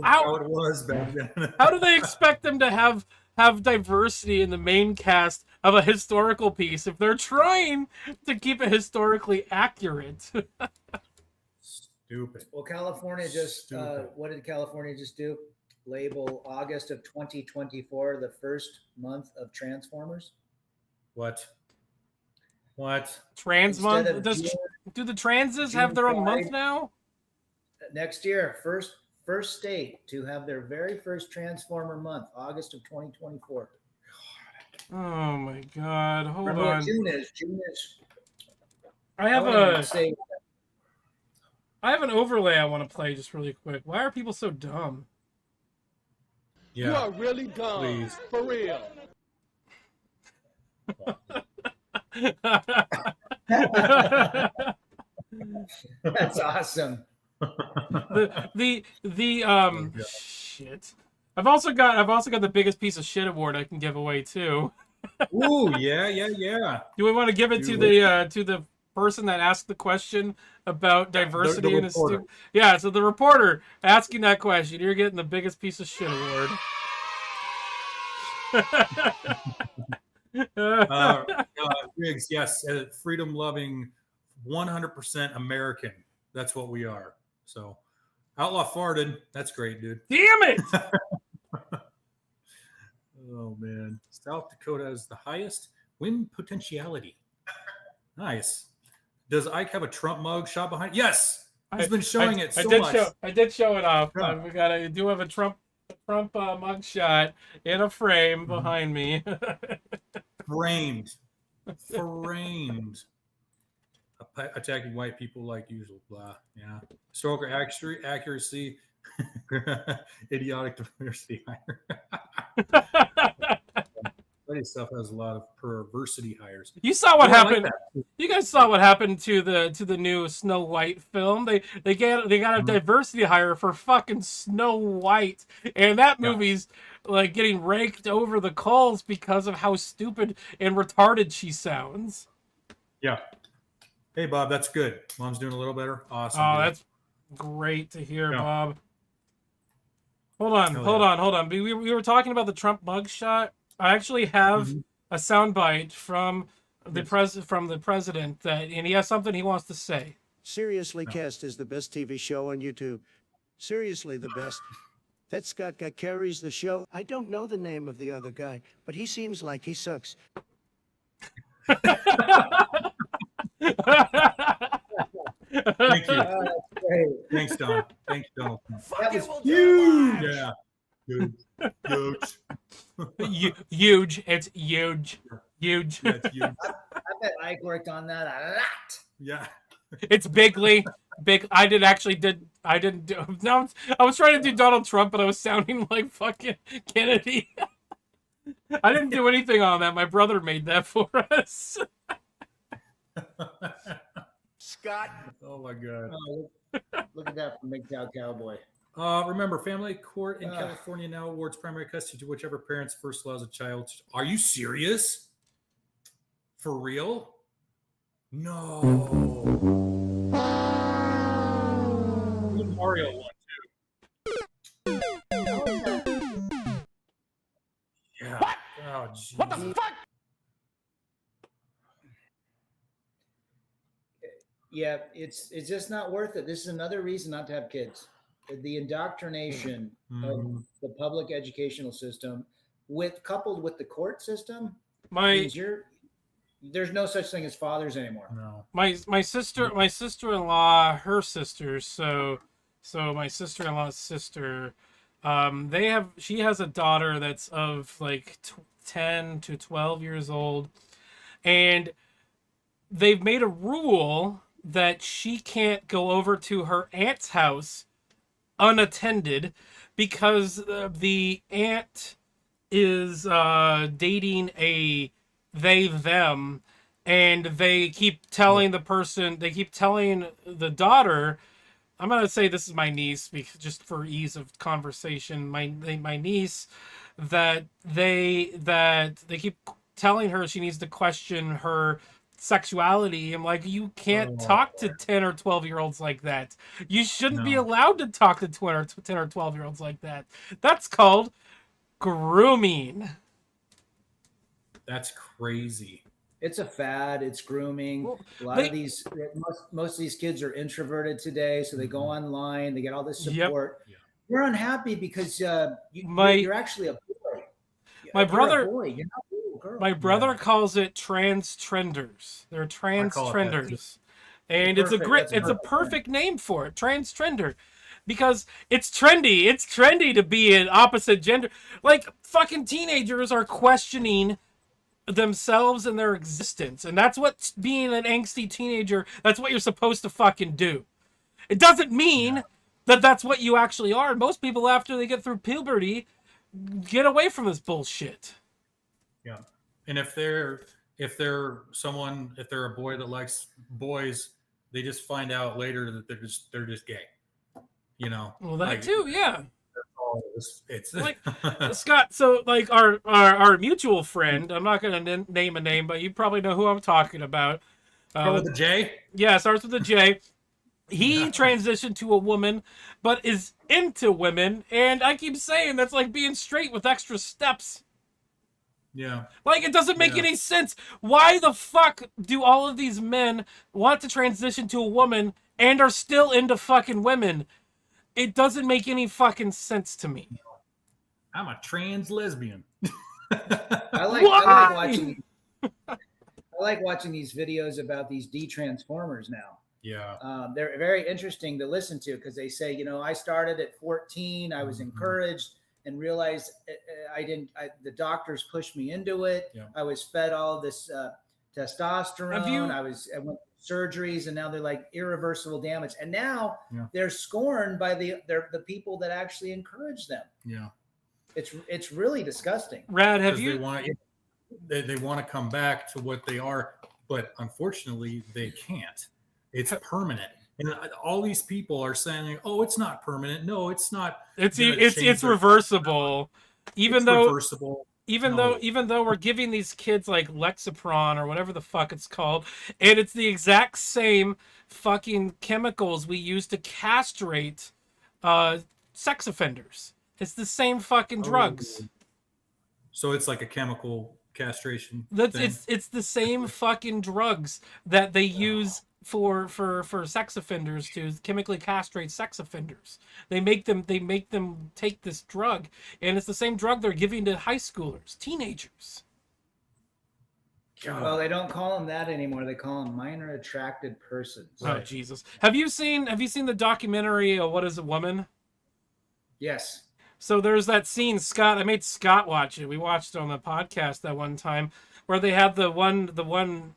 was back then. How do they expect them to have diversity in the main cast of a historical piece if they're trying to keep it historically accurate? Stupid. Well, California just, what did California just do? Label August of 2024 the first month of Transformers? What? Trans month? Do the transes have their own month June now? Next year, first state to have their very first Transformer month, August of 2024. Oh my God! Hold Remember on. what June is? June is. I have an overlay I want to play just really quick. Why are people so dumb? Yeah. You are really dumb. Please. For real. That's awesome. Shit. I've also got the biggest piece of shit award I can give away too. Ooh, yeah. Do we want to give it to the person that asked the question about diversity in a student? Yeah, so the reporter asking that question, you're getting the biggest piece of shit award. Riggs, yes, freedom-loving, 100% American. That's what we are. So, Outlaw farted. That's great, dude. Damn it! Oh man, South Dakota has the highest wind potentiality. Nice. Does Ike have a Trump mug shot behind? Yes, he's been showing it so much. I did show it off. Yeah. I do have a Trump mug shot in a frame behind me. Framed. Attacking white people like usual. Blah. Yeah. Historical accuracy. Idiotic diversity. Funny stuff has a lot of perversity hires. You saw what happened. Like you guys saw what happened to the new Snow White film. They got a diversity hire for fucking Snow White, and that movie's like getting raked over the coals because of how stupid and retarded she sounds. Yeah. Hey Bob, that's good. Mom's doing a little better. Awesome. Oh, dude. that's great to hear, Yeah. Bob. Hold on. We were talking about the Trump mugshot. I actually have a soundbite from the president and he has something he wants to say. Seriously Cast is the best TV show on YouTube. Seriously the best. That Scott guy carries the show. I don't know the name of the other guy, but he seems like he sucks. Thank you. Great. Thanks, Don. Thanks, Donald. That was huge. Yeah. Huge. It's huge. Huge. Yeah, it's huge. I bet Ike worked on that a lot. Yeah. It's Bigley. I didn't do. No, I was trying to do Donald Trump, but I was sounding like fucking Kennedy. I didn't do anything on that. My brother made that for us. Scott. Oh my God. Oh, look at that from McDowell Cowboy. Remember, family court in California now awards primary custody to whichever parents first allows a child. Are you serious? For real? No. Mario one too. Yeah. What? Oh, geez. What the fuck? Yeah, it's just not worth it. This is another reason not to have kids. The indoctrination of the public educational system, coupled with the court system, means there's no such thing as fathers anymore. No. My sister-in-law, her sisters. So my sister-in-law's sister, she has a daughter that's of like 10 to 12 years old, and they've made a rule that she can't go over to her aunt's house unattended because the aunt is dating a them, and they keep telling the daughter, I'm gonna say this is my niece because just for ease of conversation, my niece, that they keep telling her she needs to question her sexuality. I'm like, you can't talk to 10 or 12-year-olds like that. You shouldn't be allowed to talk to 10 or 12-year-olds like that. That's called grooming. That's crazy. It's a fad. It's grooming. A lot of these, most of these kids are introverted today, so they go online. They get all this support. Yep. You're unhappy because you're actually a boy. My brother, you're not a little girl. My brother calls it trans trenders. They're trans trenders, and it's a perfect name for it, trans trender, because it's trendy. It's trendy to be an opposite gender. Like fucking teenagers are questioning themselves and their existence, and that's what being an angsty teenager, that's what you're supposed to fucking do. It doesn't mean that that's what you actually are. Most people, after they get through puberty, get away from this bullshit. Yeah. And if they're a boy that likes boys, they just find out later that they're just gay, you know. Well, that too, yeah. It's like Scott. So like our mutual friend, I'm not going to name a name, but you probably know who I'm talking about. With a J? Yeah, starts with a J. He transitioned to a woman, but is into women, and I keep saying that's like being straight with extra steps. Yeah. Like, it doesn't make any sense. Why the fuck do all of these men want to transition to a woman and are still into fucking women? It doesn't make any fucking sense to me. I'm a trans lesbian. I like watching these videos about these de-transformers now. Yeah. They're very interesting to listen to because they say, I started at 14. I was encouraged and realized the doctors pushed me into it. Yeah. I was fed all this testosterone. I went through surgeries, and now they're like irreversible damage. And now they're scorned by the people that actually encourage them. Yeah. It's really disgusting. Rad, have you? They want to come back to what they are, but unfortunately they can't. It's permanent. And all these people are saying, "Oh, it's not permanent." No, it's not. It's reversible. Even though we're giving these kids like Lexapron or whatever the fuck it's called, and it's the exact same fucking chemicals we use to castrate sex offenders. It's the same fucking drugs. So it's like a chemical castration. It's the same fucking drugs that they use for sex offenders to chemically castrate sex offenders. They make them take this drug, and it's the same drug they're giving to high schoolers, teenagers. Well, they don't call them that anymore. They call them minor attracted persons. Oh, Jesus. Have you seen the documentary What Is a Woman? Yes. So there's that scene, Scott. I made Scott watch it. We watched it on the podcast that one time, where they have the one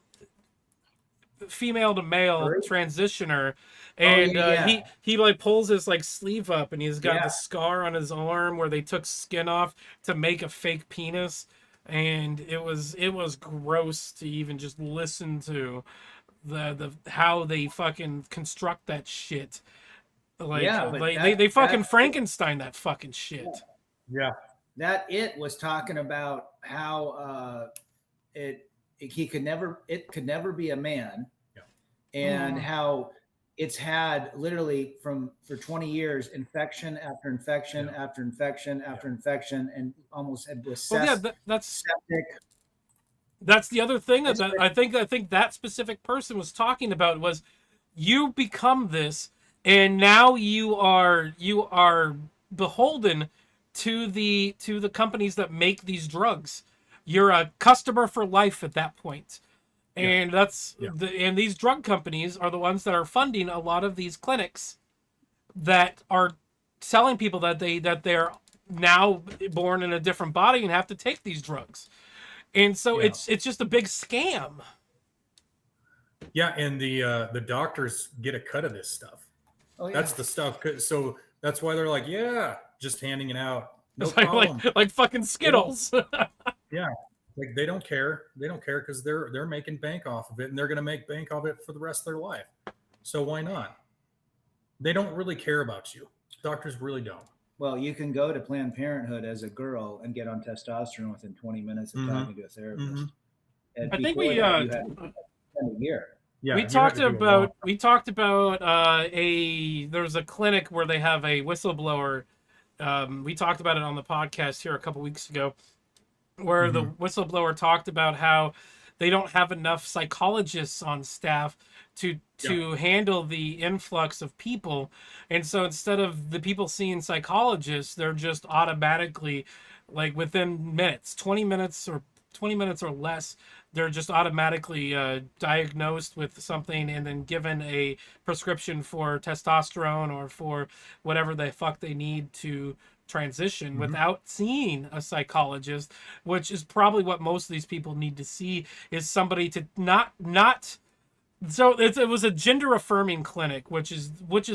female to male Really? transitioner, and yeah. he like pulls his like sleeve up, and he's got Yeah. the scar on his arm where they took skin off to make a fake penis, and it was gross to even just listen to the how they fucking construct that shit. Like Yeah, but they fucking Frankenstein that fucking shit. Yeah. That it was talking about how it could never be a man, and how it's had literally for 20 years infection after infection after infection after infection, and almost had was that's septic. That's the other thing that I think that specific person was talking about was you become this, and now you are beholden to the companies that make these drugs. You're a customer for life at that point. And and these drug companies are the ones that are funding a lot of these clinics that are telling people that they're now born in a different body and have to take these drugs. And so it's just a big scam. Yeah, and the doctors get a cut of this stuff. Oh, yeah. That's the stuff. So that's why they're like, yeah, just handing it out. No problem. like fucking Skittles. Yeah. Like they don't care. They don't care because they're making bank off of it, and they're going to make bank off it for the rest of their life. So why not? They don't really care about you. Doctors really don't. Well, you can go to Planned Parenthood as a girl and get on testosterone within 20 minutes of talking to a therapist. And I think we a year. Yeah, we talked about there's a clinic where they have a whistleblower. We talked about it on the podcast here a couple weeks ago, where the whistleblower talked about how they don't have enough psychologists on staff to handle the influx of people. And so instead of the people seeing psychologists, they're just automatically, like within minutes, 20 minutes or less, they're just automatically diagnosed with something and then given a prescription for testosterone or for whatever the fuck they need to transition without seeing a psychologist, which is probably what most of these people need to see, is somebody to not so it was a gender affirming clinic, which is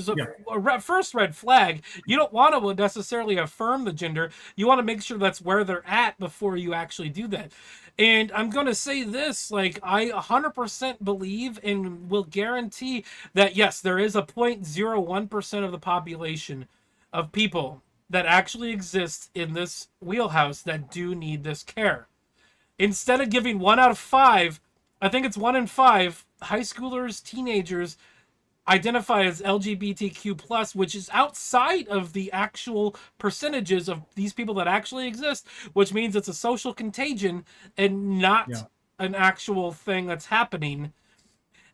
a first red flag. You don't want to necessarily affirm the gender. You want to make sure that's where they're at before you actually do that. And I'm going to say this, like, I 100% believe and will guarantee that, yes, there is a 0.01% of the population of people that actually exist in this wheelhouse that do need this care. Instead of giving 1 out of 5, I think it's 1 in 5 high schoolers, teenagers identify as LGBTQ+, which is outside of the actual percentages of these people that actually exist, which means it's a social contagion and not an actual thing that's happening.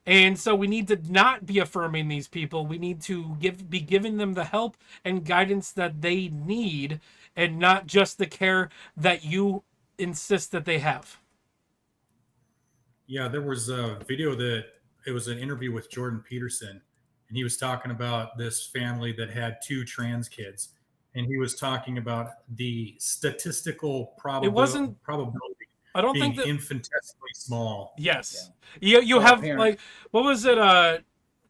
And so we need to not be affirming these people. We need to be giving them the help and guidance that they need, and not just the care that you insist that they have. Yeah, there was a video it was an interview with Jordan Peterson, and he was talking about this family that had 2 trans kids, and he was talking about the statistical probability. I don't think that infinitesimally small. Yes, you have like, what was it?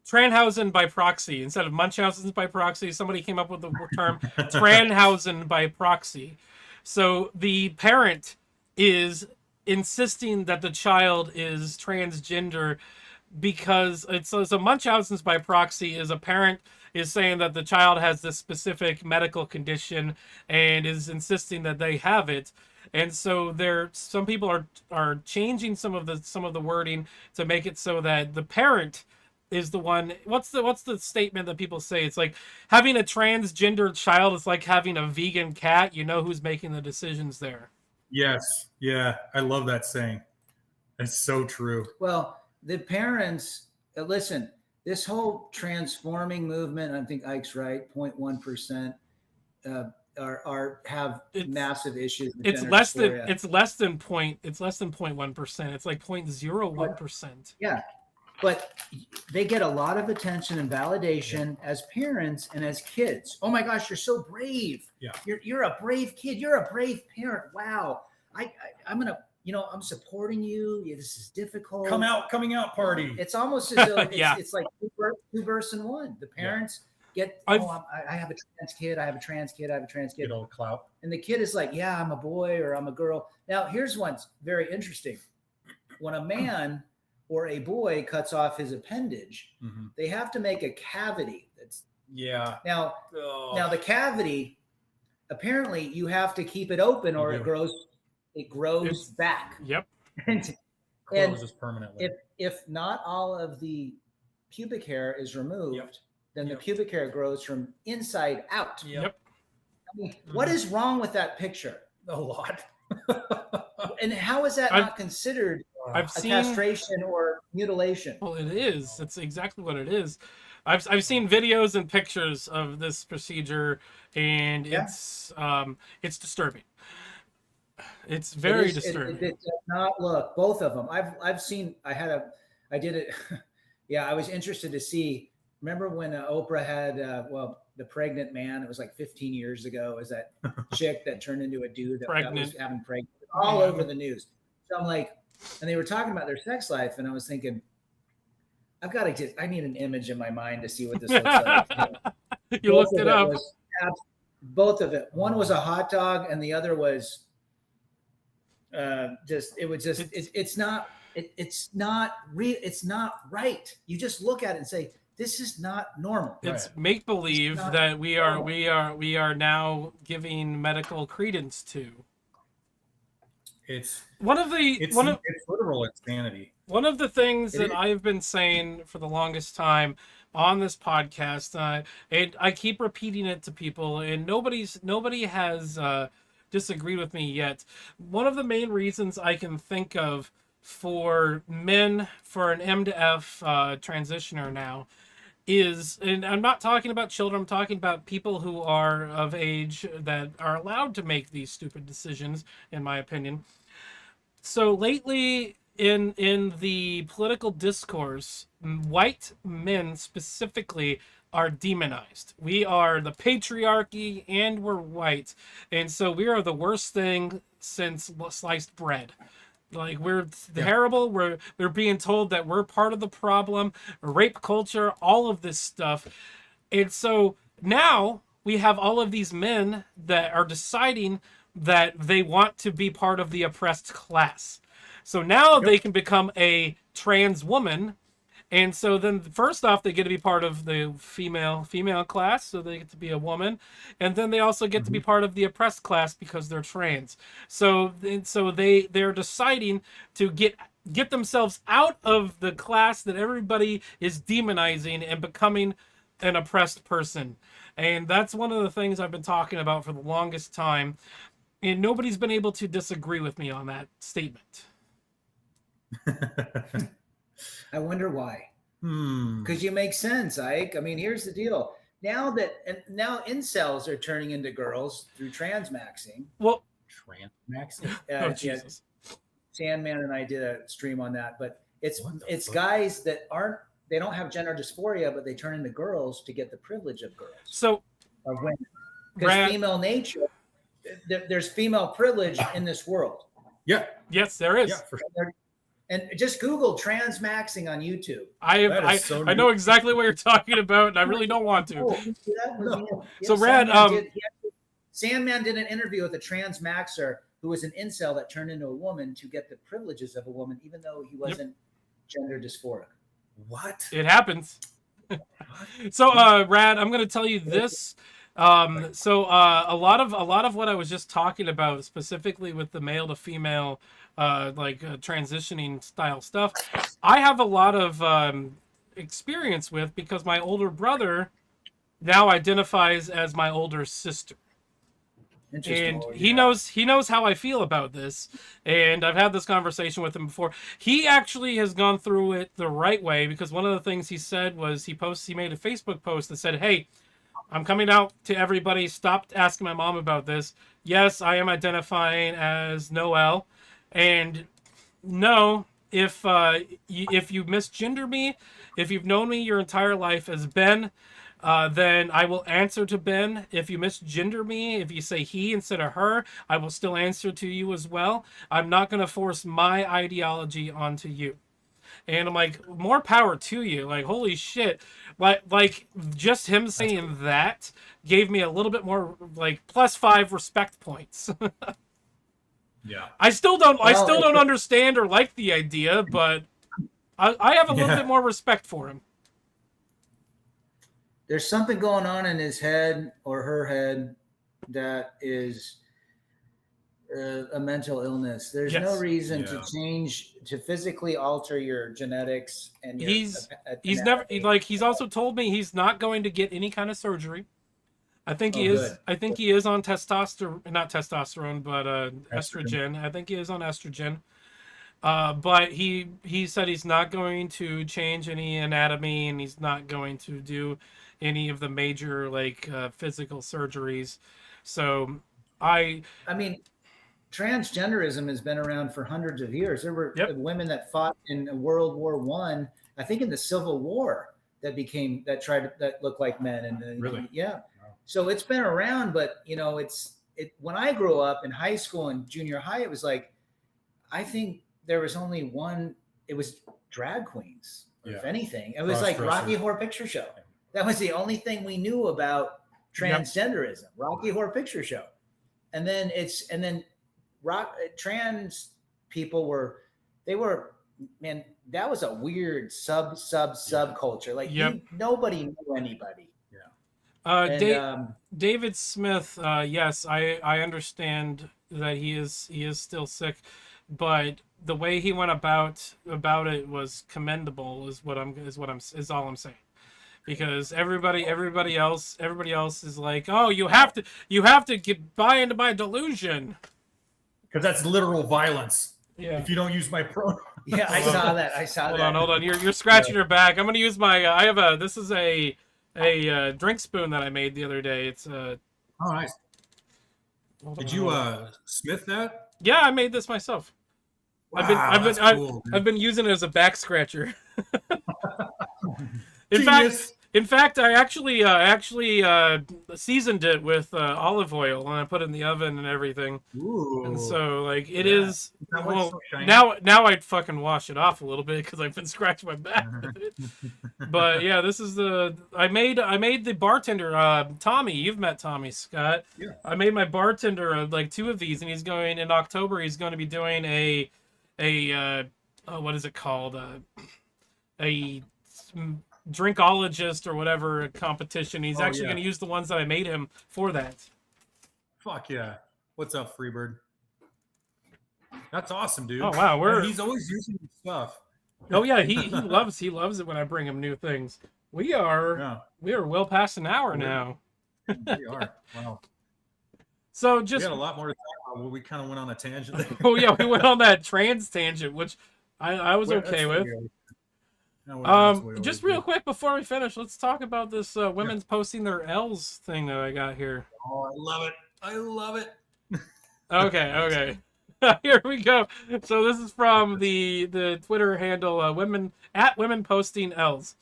Tranhausen by proxy instead of Munchausen's by proxy. Somebody came up with the term Tranhausen by proxy. So the parent is insisting that the child is transgender because it's a Munchausen's by proxy is a parent is saying that the child has this specific medical condition and is insisting that they have it. And so some people are changing some of the wording to make it so that the parent is the one. What's the statement that people say? It's like having a transgender child is like having a vegan cat. You know who's making the decisions there. Yes. Yeah. I love that saying. That's so true. Well, the parents, listen, this whole transforming movement, I think Ike's right, 0.1% have massive issues. With it's less than 0.1%. It's like 0.01%. Yeah. But they get a lot of attention and validation as parents and as kids. Oh my gosh, you're so brave. Yeah. You're a brave kid. You're a brave parent. Wow. I'm supporting you. Yeah, this is difficult. Coming out party. It's almost as though Yeah. it's like two births in one. The parents get, I have a trans kid. I have a trans kid. I have a trans kid. Get old clout. And the kid is like, yeah, I'm a boy or I'm a girl. Now, here's one's very interesting. When a man or a boy cuts off his appendage, they have to make a cavity. Now the cavity, apparently you have to keep it open or it grows back. Yep. and Closes permanently. If not all of the pubic hair is removed, then the pubic hair grows from inside out. Yep. I mean, what is wrong with that picture? A lot. And how is that not considered a castration or mutilation? Well, it is. It's exactly what it is. I've seen videos and pictures of this procedure, and it's disturbing. It's very disturbing. It does not look. Both of them. I've seen. I did it. Yeah, I was interested to see. Remember when Oprah had the pregnant man? It was like 15 years ago. It was that chick that turned into a dude that was having pregnant all over the news. So I'm like, and they were talking about their sex life, and I was thinking, I need an image in my mind to see what this looks like. You looked it up. Both of it. One was a hot dog, and the other was it's not right. You just look at it and say, this is not normal. It's make believe that we are now giving medical credence to. It's literal insanity. One of the things that I've been saying for the longest time on this podcast, and I keep repeating it to people, and nobody has disagreed with me yet. One of the main reasons I can think of for men, for an M to F transitioner now, is, and I'm not talking about children, I'm talking about people who are of age that are allowed to make these stupid decisions, in my opinion. So lately in the political discourse, white men specifically are demonized. We are the patriarchy and we're white. And so we are the worst thing since sliced bread. Like, we're terrible. We're being told that we're part of the problem, rape culture, all of this stuff. And so now we have all of these men that are deciding that they want to be part of the oppressed class. So now they can become a trans woman. And so then first off, they get to be part of the female class, so they get to be a woman. And then they also get to be part of the oppressed class because they're trans. So they're deciding to get themselves out of the class that everybody is demonizing and becoming an oppressed person. And that's one of the things I've been talking about for the longest time. And nobody's been able to disagree with me on that statement. I wonder why. Because you make sense, Ike. I mean, here's the deal. Now incels are turning into girls through transmaxing. Well, transmaxing. Jesus. Sandman and I did a stream on that, but it's guys that they don't have gender dysphoria, but they turn into girls to get the privilege of girls. So, of women. Because female nature, there's female privilege in this world. Yeah. Yes, there is. Yeah, for sure. And just Google transmaxing on YouTube. I know exactly what you're talking about, and I really don't want to. So, Rad, Sandman did an interview with a transmaxer who was an incel that turned into a woman to get the privileges of a woman, even though he wasn't gender dysphoric. What? It happens. So, Rad, I'm going to tell you this. A lot of what I was just talking about, specifically with the male to female, transitioning style stuff, I have a lot of experience with, because my older brother now identifies as my older sister. And he knows how I feel about this, and I've had this conversation with him before. He actually has gone through it the right way, because one of the things he said was he made a Facebook post that said, "Hey, I'm coming out to everybody. Stop asking my mom about this. Yes, I am identifying as Noel, and no, if you misgender me, if you've known me your entire life as Ben, then I will answer to Ben. If you misgender me, if you say he instead of her, I will still answer to you as well. I'm not going to force my ideology onto you. And I'm like, more power to you. Like, holy shit. Like just him saying that gave me a little bit more, like, +5 respect points. Yeah. I still don't understand or like the idea, but I have a little bit more respect for him. There's something going on in his head or her head that is a mental illness. There's no reason to change, to physically alter your genetics and your he's never, like, he's also told me he's not going to get any kind of surgery. I think he is. Good. I think he is on testosterone, not testosterone, but estrogen. I think he is on estrogen. But he said he's not going to change any anatomy, and he's not going to do any of the major, like, physical surgeries. So I mean, transgenderism has been around for hundreds of years. There were women that fought in World War I, I think in the Civil War, that looked like men. And really, yeah. So it's been around, but you know, when I grew up in high school and junior high, it was like, I think there was only one. It was drag queens, if anything. It was like Rocky Horror Picture Show. That was the only thing we knew about transgenderism. Rocky Horror Picture Show, and then trans people were man. That was a weird subculture. Like nobody knew anybody. David Smith, yes, I understand that he is still sick, but the way he went about it was commendable, is all I'm saying. Because everybody else is like, oh, you have to buy into my delusion. Because that's literal violence. Yeah. If you don't use my pronoun. Yeah, I saw that. Hold on. You're scratching your back. I'm gonna use my. This is a drink spoon that I made the other day. It's oh, nice. Did you smith that? Yeah, I made this myself. Wow, I've been using it as a back scratcher. In fact, I actually seasoned it with olive oil, and I put it in the oven and everything. Ooh. And so, like, it is. Well, now I'd fucking wash it off a little bit because I've been scratching my back with it. But yeah, this is I made the bartender, Tommy. You've met Tommy, Scott. Yeah. I made my bartender like 2 of these, and he's going in October. He's going to be doing a what is it called? A drinkologist or whatever competition. He's actually going to use the ones that I made him for that. Fuck yeah. What's up, Freebird? That's awesome, dude. Oh wow, he's always using stuff. Oh yeah, he loves it when I bring him new things. We are well past an hour now. We are. Wow. So we got a lot more to talk about. We kind of went on a tangent there. Oh yeah, we went on that trans tangent, which I was okay with. Just real quick before we finish, let's talk about this women's posting their L's thing that I got here. Oh, I love it. Okay. Here we go. So this is from the Twitter handle women posting L's.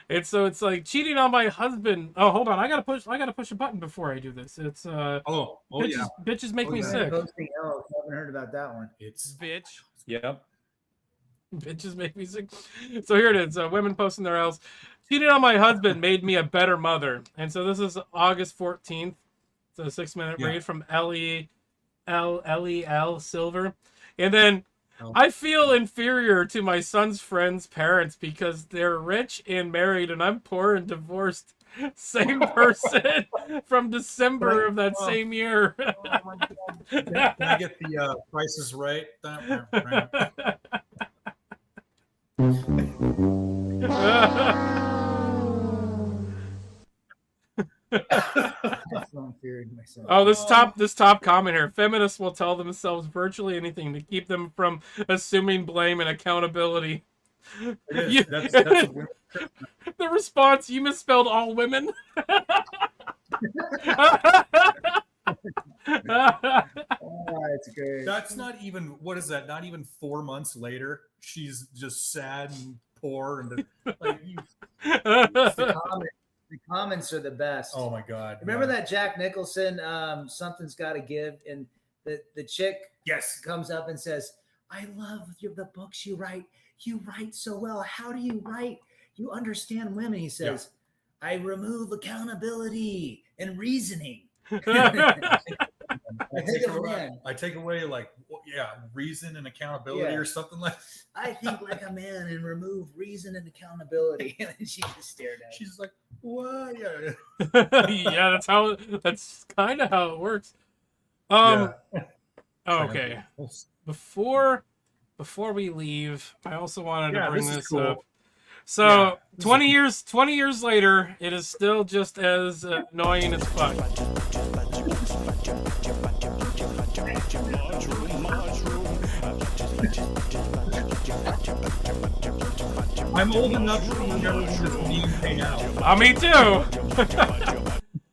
It's like cheating on my husband. Oh, hold on. I gotta push a button before I do this. It's bitches make me sick. Posting L's. I haven't heard about that one. It's bitch. Yep. Bitches make me sick. So here it is. Women posting their L's. Cheating on my husband made me a better mother. And so this is August 14th. It's a 6-minute read from L Silver. And then I feel inferior to my son's friends' parents because they're rich and married and I'm poor and divorced. Same person from December of that same year. Oh my God. Can I get the prices right? Oh, this top comment here. Feminists will tell themselves virtually anything to keep them from assuming blame and accountability. That's the response, you misspelled all women. It's great. That's not even, what is that? Not even 4 months later, she's just sad and poor and like you. The comment, The comments are the best. Oh my God! Remember that Jack Nicholson, Something's Gotta Give, and the chick comes up and says, "I love the books you write. You write so well. How do you write? You understand women." He says, "I remove accountability and reasoning." I take away like reason and accountability or something like. I think like a man and remove reason and accountability. And then she just stared at. She's like, "What?" Yeah. Yeah, that's kind of how it works. Okay. Before we leave, I also wanted to bring this up. So 20 years later, it is still just as annoying as fuck. I'm old enough to remember when this meme came out. Me too.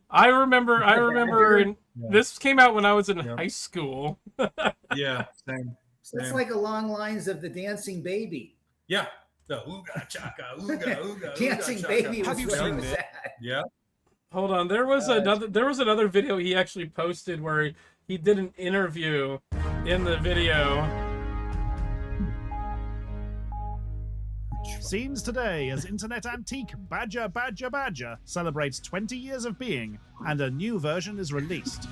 I remember this came out when I was in high school. Yeah, same. It's like along lines of the dancing baby. Yeah. The ooga chaka, ooga ooga. Dancing ooga, baby. Have you seen that? Yeah. Hold on, there was another video he actually posted where he did an interview in the video. Scenes today as internet antique Badger Badger Badger celebrates 20 years of being, and a new version is released.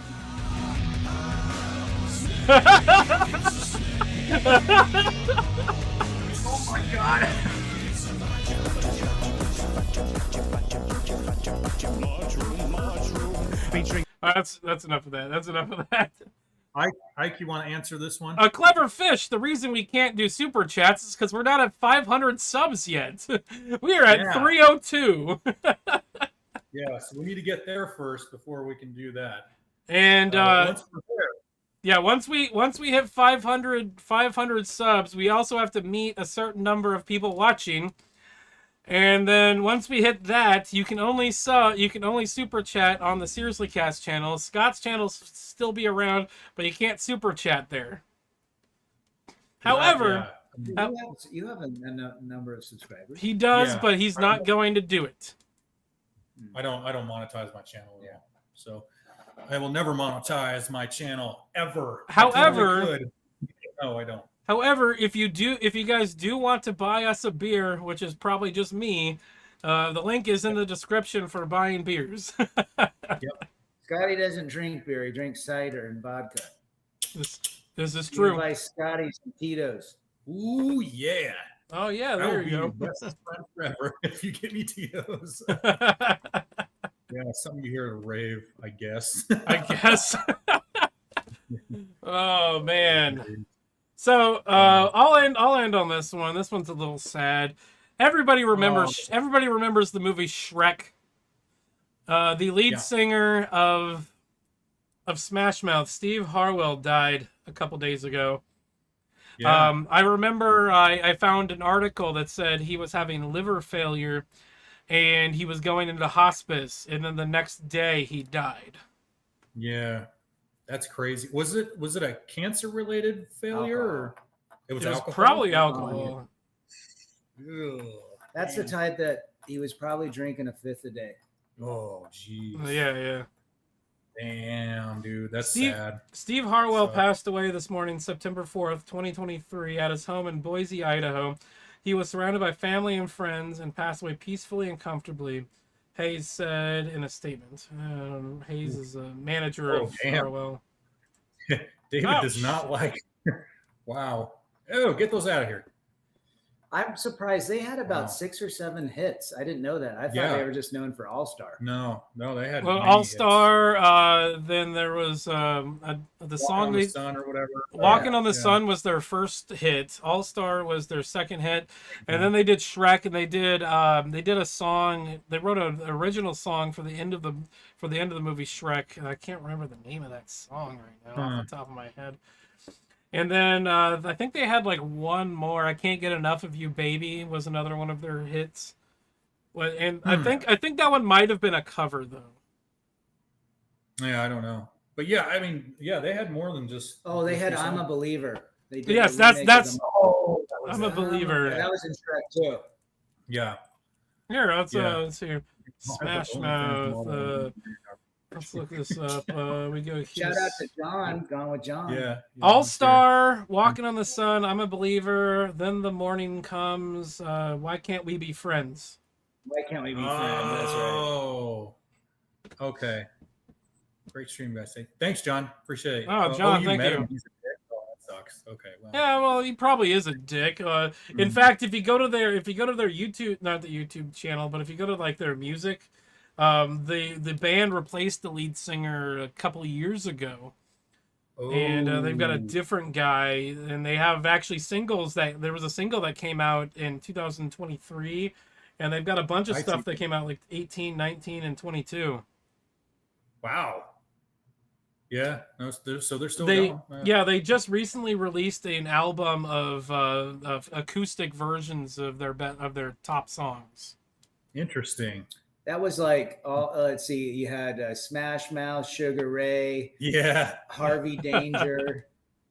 Oh my God. Featuring. That's enough of that. That's enough of that. Ike, you want to answer this one? A clever fish. The reason we can't do super chats is because we're not at 500 subs yet. We are at 302. Yeah, so we need to get there first before we can do that. And once we're there. Yeah, once we hit 500 subs, we also have to meet a certain number of people watching. And then once we hit that, you can only super chat on the Seriously Cast channel. Scott's channel still be around, but you can't super chat there. However, you have a number of subscribers. He does, but he's not going to do it. I don't monetize my channel at all. So I will never monetize my channel ever. However, no, I don't. However, if you guys do want to buy us a beer, which is probably just me, the link is in the description for buying beers. Yep. Scotty doesn't drink beer; he drinks cider and vodka. This is true. You buy Scotty some Tito's. Ooh yeah. Oh yeah, there you go. Best friend forever if you give me Tito's. Yeah, something you hear to rave, I guess. Oh man. So I'll end on this one. This one's a little sad. Everybody remembers the movie Shrek. The lead singer of Smash Mouth, Steve Harwell, died a couple days ago. Yeah. I remember I found an article that said he was having liver failure and he was going into hospice, and then the next day he died. Yeah. That's crazy. Was it a cancer related failure or it was alcohol? Probably alcohol. Ugh. That's the type that he was probably drinking a fifth a day. Oh geez. Yeah. Damn, dude, that's sad. Steve Harwell passed away this morning, September 4th, 2023, at his home in Boise, Idaho. He was surrounded by family and friends and passed away peacefully and comfortably, Hayes said in a statement. Hayes is a manager of Harwell. David does not like. Wow. Oh, get those out of here. I'm surprised they had about 6 or 7 hits. I didn't know that. I thought they were just known for All Star. No, they had. Well, All Star. Then there was the song on the Sun or whatever. Walking on the Sun was their first hit. All Star was their second hit, and then they did Shrek, and they did a song. They wrote an original song for the end of the movie Shrek. And I can't remember the name of that song right now off the top of my head. And then I think they had like one more. I Can't Get Enough of You, Baby was another one of their hits. And I think that one might have been a cover though. Yeah, I don't know. But yeah, I mean, they had more than just. Oh, they had I'm a Believer. They did yes, that's I'm a Believer. That was in Shrek too. Yeah. Here, let's see. Smash Mouth. Let's look this up. We go. Shout out to John. Gone with John. Yeah. All Star, Walking on the Sun, I'm a Believer. Then the Morning Comes. Why Can't We Be Friends? Why can't we be friends? That's right. Oh. Okay. Great stream, guys. Thanks, John. Appreciate it. Oh, John, thank met you. him. He's a dick. Oh, that sucks. Okay. Well. Yeah, well, he probably is a dick. In fact, if you go to their YouTube, not the YouTube channel, but if you go to like their music, the band replaced the lead singer a couple of years ago, and they've got a different guy, and they have actually singles there was a single that came out in 2023, and they've got a bunch of stuff that came out like 18, 19, and 22. Wow. Yeah, no, so they're still going. Yeah, they just recently released an album of acoustic versions of their top songs. Interesting. That was like all. Let's see, you had Smash Mouth, Sugar Ray, yeah, Harvey Danger,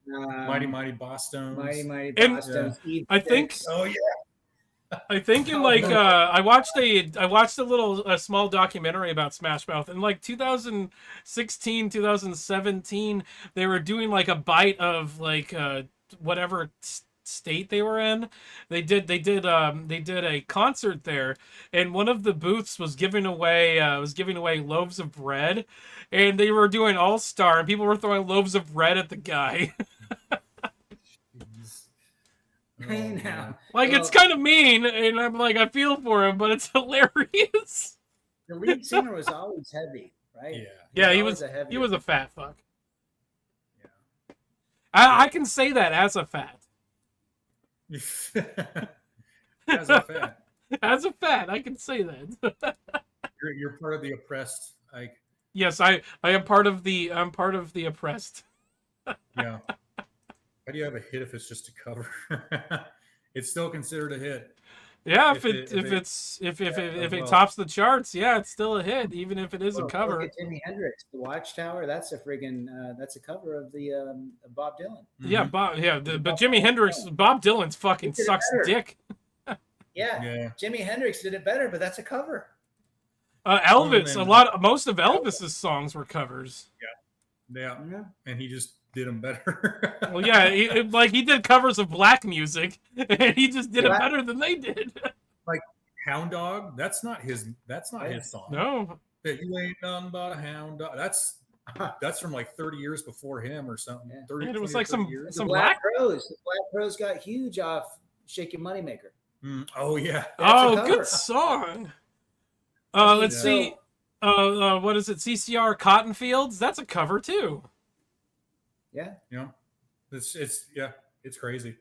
Mighty Boston, Mighty Boston. Yeah. I think. Oh yeah. I think in like I watched a small documentary about Smash Mouth in like 2016, 2017. They were doing like a bite of like whatever state they were in. They did a concert there, and one of the booths was giving away loaves of bread, and they were doing All Star, and people were throwing loaves of bread at the guy. Hey now. Like, it's kind of mean, and I'm like, I feel for him, but it's hilarious. The lead singer was always heavy, right? Yeah, he was a fat fuck. Yeah. I can say that as a fat. As a fat. As a fat, I can say that. You're part of the oppressed. Yes, I'm part of the oppressed. Yeah. How do you have a hit if it's just a cover? It's still considered a hit. Yeah, if it tops the charts, yeah, it's still a hit, even if it is a cover. Look at Jimi Hendrix, The Watchtower. That's a friggin' that's a cover of the Bob Dylan. Yeah, but Jimi Hendrix, Bob Dylan's fucking sucks dick. Yeah, Jimi Hendrix did it better, but that's a cover. Elvis, most of Elvis's songs were covers. Yeah, and he just did them better. Well, yeah, he did covers of black music, and he just did it better than they did. Like Hound Dog, that's not his song. No, You ain't none but a hound dog. That's from like 30 years before him or something. 30, it was like some Black Crowes. The Black Crowes got huge off "Shake Your Moneymaker." Oh yeah. Oh, good song. Let's see. What is it? CCR Cotton Fields. That's a cover too. Yeah. It's crazy,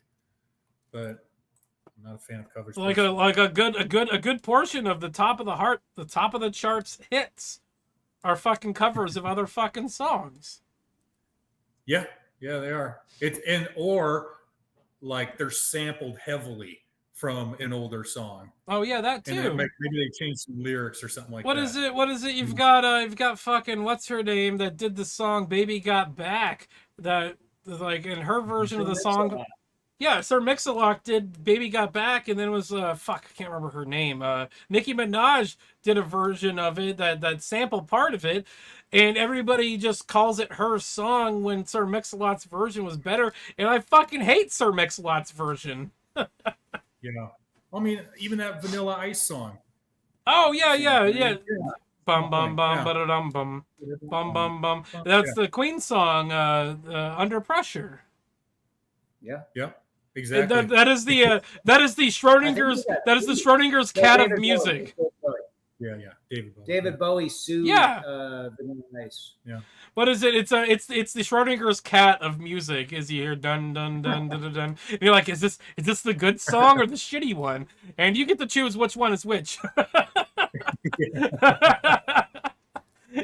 but I'm not a fan of covers. Like a good portion of the top of the charts hits are fucking covers of other fucking songs. Yeah, they are. Or like they're sampled heavily from an older song. Oh yeah, that too. And maybe they changed some lyrics or something like that. What is it? You've got fucking what's her name that did the song "Baby Got Back." That like in her version of the song. Yeah, Sir Mix-a-Lot did "Baby Got Back," and then it was I can't remember her name. Nicki Minaj did a version of it that sampled part of it, and everybody just calls it her song when Sir Mix-a-Lot's version was better. And I fucking hate Sir Mix-a-Lot's version. I mean, even that Vanilla Ice song. Oh yeah. Bum bum bum ba dum bum bum bum bum. That's the Queen song, "Under Pressure." Yeah. Exactly. That is the Schrodinger's cat of music. Yeah. David Bowie sued Vanilla Ice. Yeah. What is it? It's the Schrodinger's cat of music. Is you hear dun dun dun dun dun dun? And you're like, is this the good song or the shitty one? And you get to choose which one is which.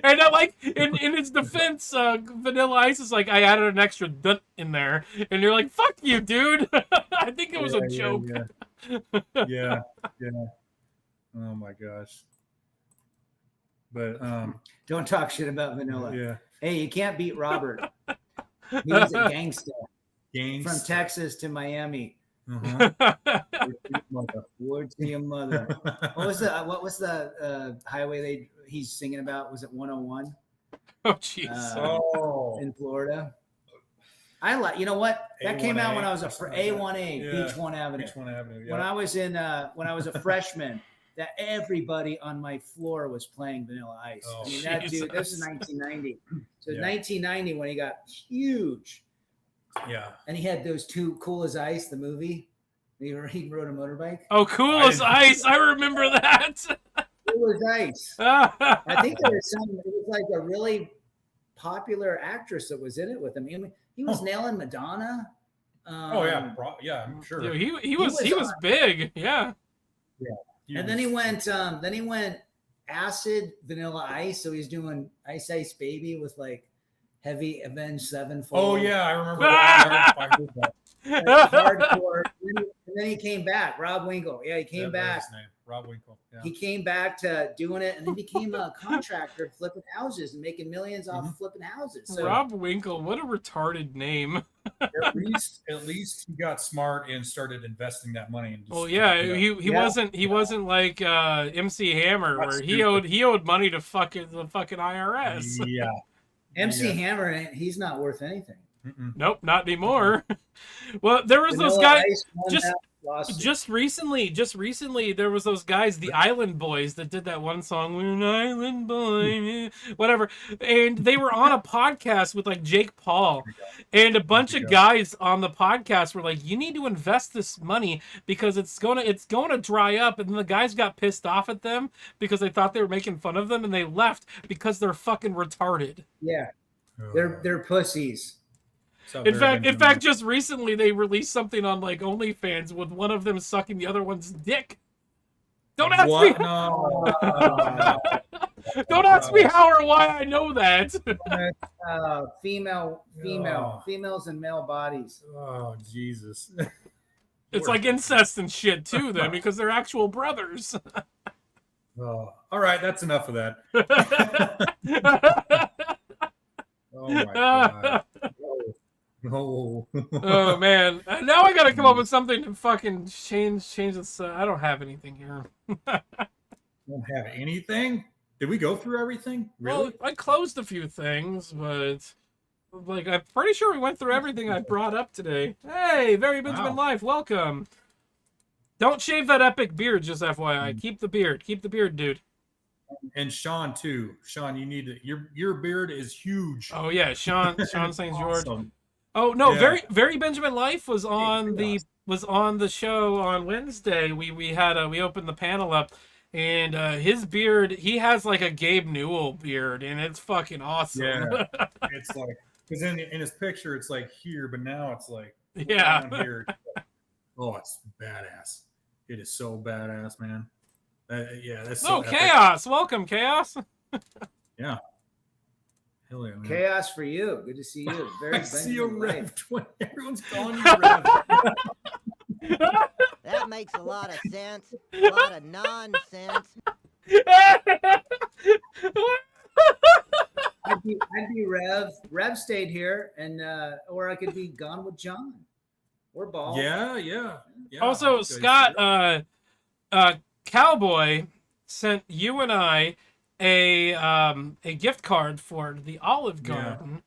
And I like in its defense, Vanilla Ice is like, I added an extra dut in there, and you're like, fuck you, dude. I think it was a joke. Yeah. Oh my gosh. But don't talk shit about Vanilla. Yeah. Hey, you can't beat Robert. He was a gangster. From Texas to Miami. Word to your mother. What was the highway he's singing about? Was it 101? Oh, jeez. In Florida. I like. You know what? That came out when I was A1A, Beach One Avenue. Beach One Avenue. Yeah. When I was a freshman, that everybody on my floor was playing Vanilla Ice. Oh, I mean, that dude. This is 1990. So 1990 when he got huge. Yeah. And he had those two Cool as Ice, the movie. He rode a motorbike. Oh, Cool as Ice! I remember that. Cool as Ice. I think there was it was like a really popular actress that was in it with him. I mean, he was nailing Madonna. I'm sure. Yeah, he was big. Yeah. Yeah. And then he went acid Vanilla Ice. So he's doing Ice Ice Baby with like Heavy Avenged Sevenfold. Oh yeah, I remember that. Hardcore. And then he came back. Rob Winkle. Yeah, he came back. His name. Rob Winkle. Yeah. He came back to doing it and then became a contractor flipping houses and making millions off flipping houses. So, Rob Winkle, what a retarded name. at least he got smart and started investing that money. And well, yeah, he wasn't like MC Hammer where he owed money to the fucking IRS. Yeah. MC Hammer, he's not worth anything. Nope, not anymore. Well, there was those guys just recently there was those guys, the Island Boys, that did that one song, "We're an Island Boy," whatever, and they were on a podcast with like Jake Paul, and a bunch of guys on the podcast were like, "You need to invest this money because it's gonna dry up," and then the guys got pissed off at them because they thought they were making fun of them, and they left because they're fucking retarded. Yeah, they're pussies. In fact, just recently they released something on like OnlyFans with one of them sucking the other one's dick. Don't ask me. No. Don't ask me how or why I know that. Females and male bodies. Oh Jesus! It's like incest and shit too, then, because they're actual brothers. Oh, all right, that's enough of that. Oh my god. Oh. Oh man! Now I gotta come up with something to fucking change this. I don't have anything here. Don't have anything? Did we go through everything? Really? Well, I closed a few things, but like I'm pretty sure we went through everything I brought up today. Hey, Very Benjamin Life, welcome. Don't shave that epic beard, just FYI. Keep the beard, dude. And Sean too. Sean, you need to. Your beard is huge. Oh yeah, Sean St. George. Awesome. Oh no, yeah. Very Benjamin Life was on the show on Wednesday. We opened the panel up, and his beard, he has like a Gabe Newell beard, and it's fucking awesome. Yeah, it's like because in his picture it's like here, but now it's like down here. Oh, it's badass. It is so badass, man. Yeah, that's so epic. Chaos. Welcome, Chaos. Yeah. Hell yeah, man. Chaos for you. Good to see you. Very see you, Rev. Everyone's calling you Rev. That makes a lot of sense. A lot of nonsense. I'd be Rev. Rev stayed here, and or I could be Gone with John. Or Ball. Yeah. Also, Scott, Cowboy sent you and I a gift card for the Olive Garden. Yeah.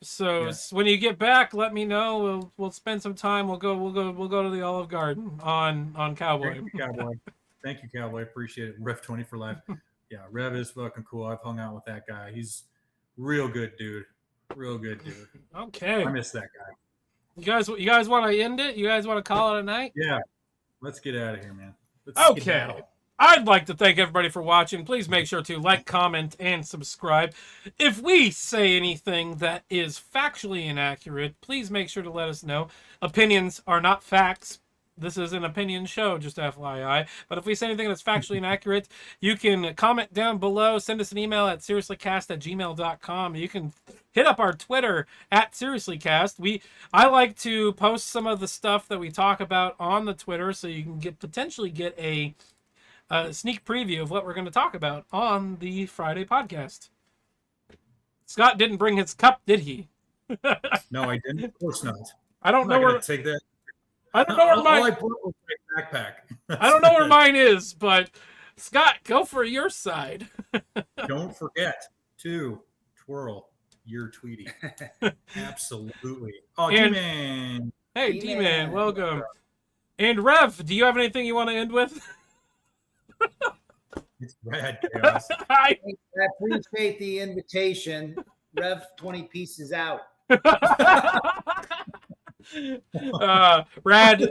So when you get back, let me know. We'll spend some time. We'll go to the Olive Garden on Cowboy. Thank you, Cowboy. Thank you, Cowboy. Appreciate it. Rev 20 for life. Yeah, Rev is fucking cool. I've hung out with that guy. He's real good dude. Real good dude. Okay. I miss that guy. You guys want to end it? You guys want to call it a night? Yeah. Let's get out of here, man. Okay. I'd like to thank everybody for watching. Please make sure to like, comment, and subscribe. If we say anything that is factually inaccurate, please make sure to let us know. Opinions are not facts. This is an opinion show, just FYI. But if we say anything that's factually inaccurate, you can comment down below. Send us an email at seriouslycast@gmail.com. You can hit up our Twitter at seriouslycast. I like to post some of the stuff that we talk about on the Twitter, so you can potentially get a sneak preview of what we're going to talk about on the Friday podcast. Scott didn't bring his cup, did he? No, I didn't. Of course not. I don't know where take that. I don't know where all mine. I brought was my backpack. I don't know where mine is, but Scott, go for your side. Don't forget to twirl your Tweety. Absolutely. Oh, And- D-Man. Hey, D-Man, welcome. And Rev, do you have anything you want to end with? It's rad chaos. I appreciate the invitation. Rev 20 pieces out. Rad,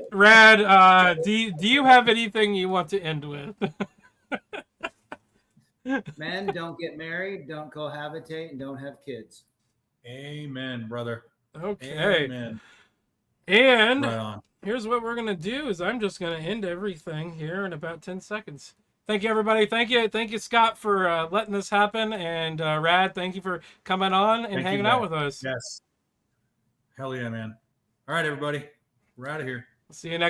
do you have anything you want to end with? Men, don't get married, don't cohabitate, and don't have kids. Amen, brother. Okay. Amen. And Right on. here's what we're gonna do: is I'm just gonna end everything here in about 10 seconds. Thank you, everybody. Thank you, Scott, for letting this happen, and Rad, thank you for coming on and hanging out with us. Yes. Hell yeah, man. All right, everybody. We're out of here. See you next.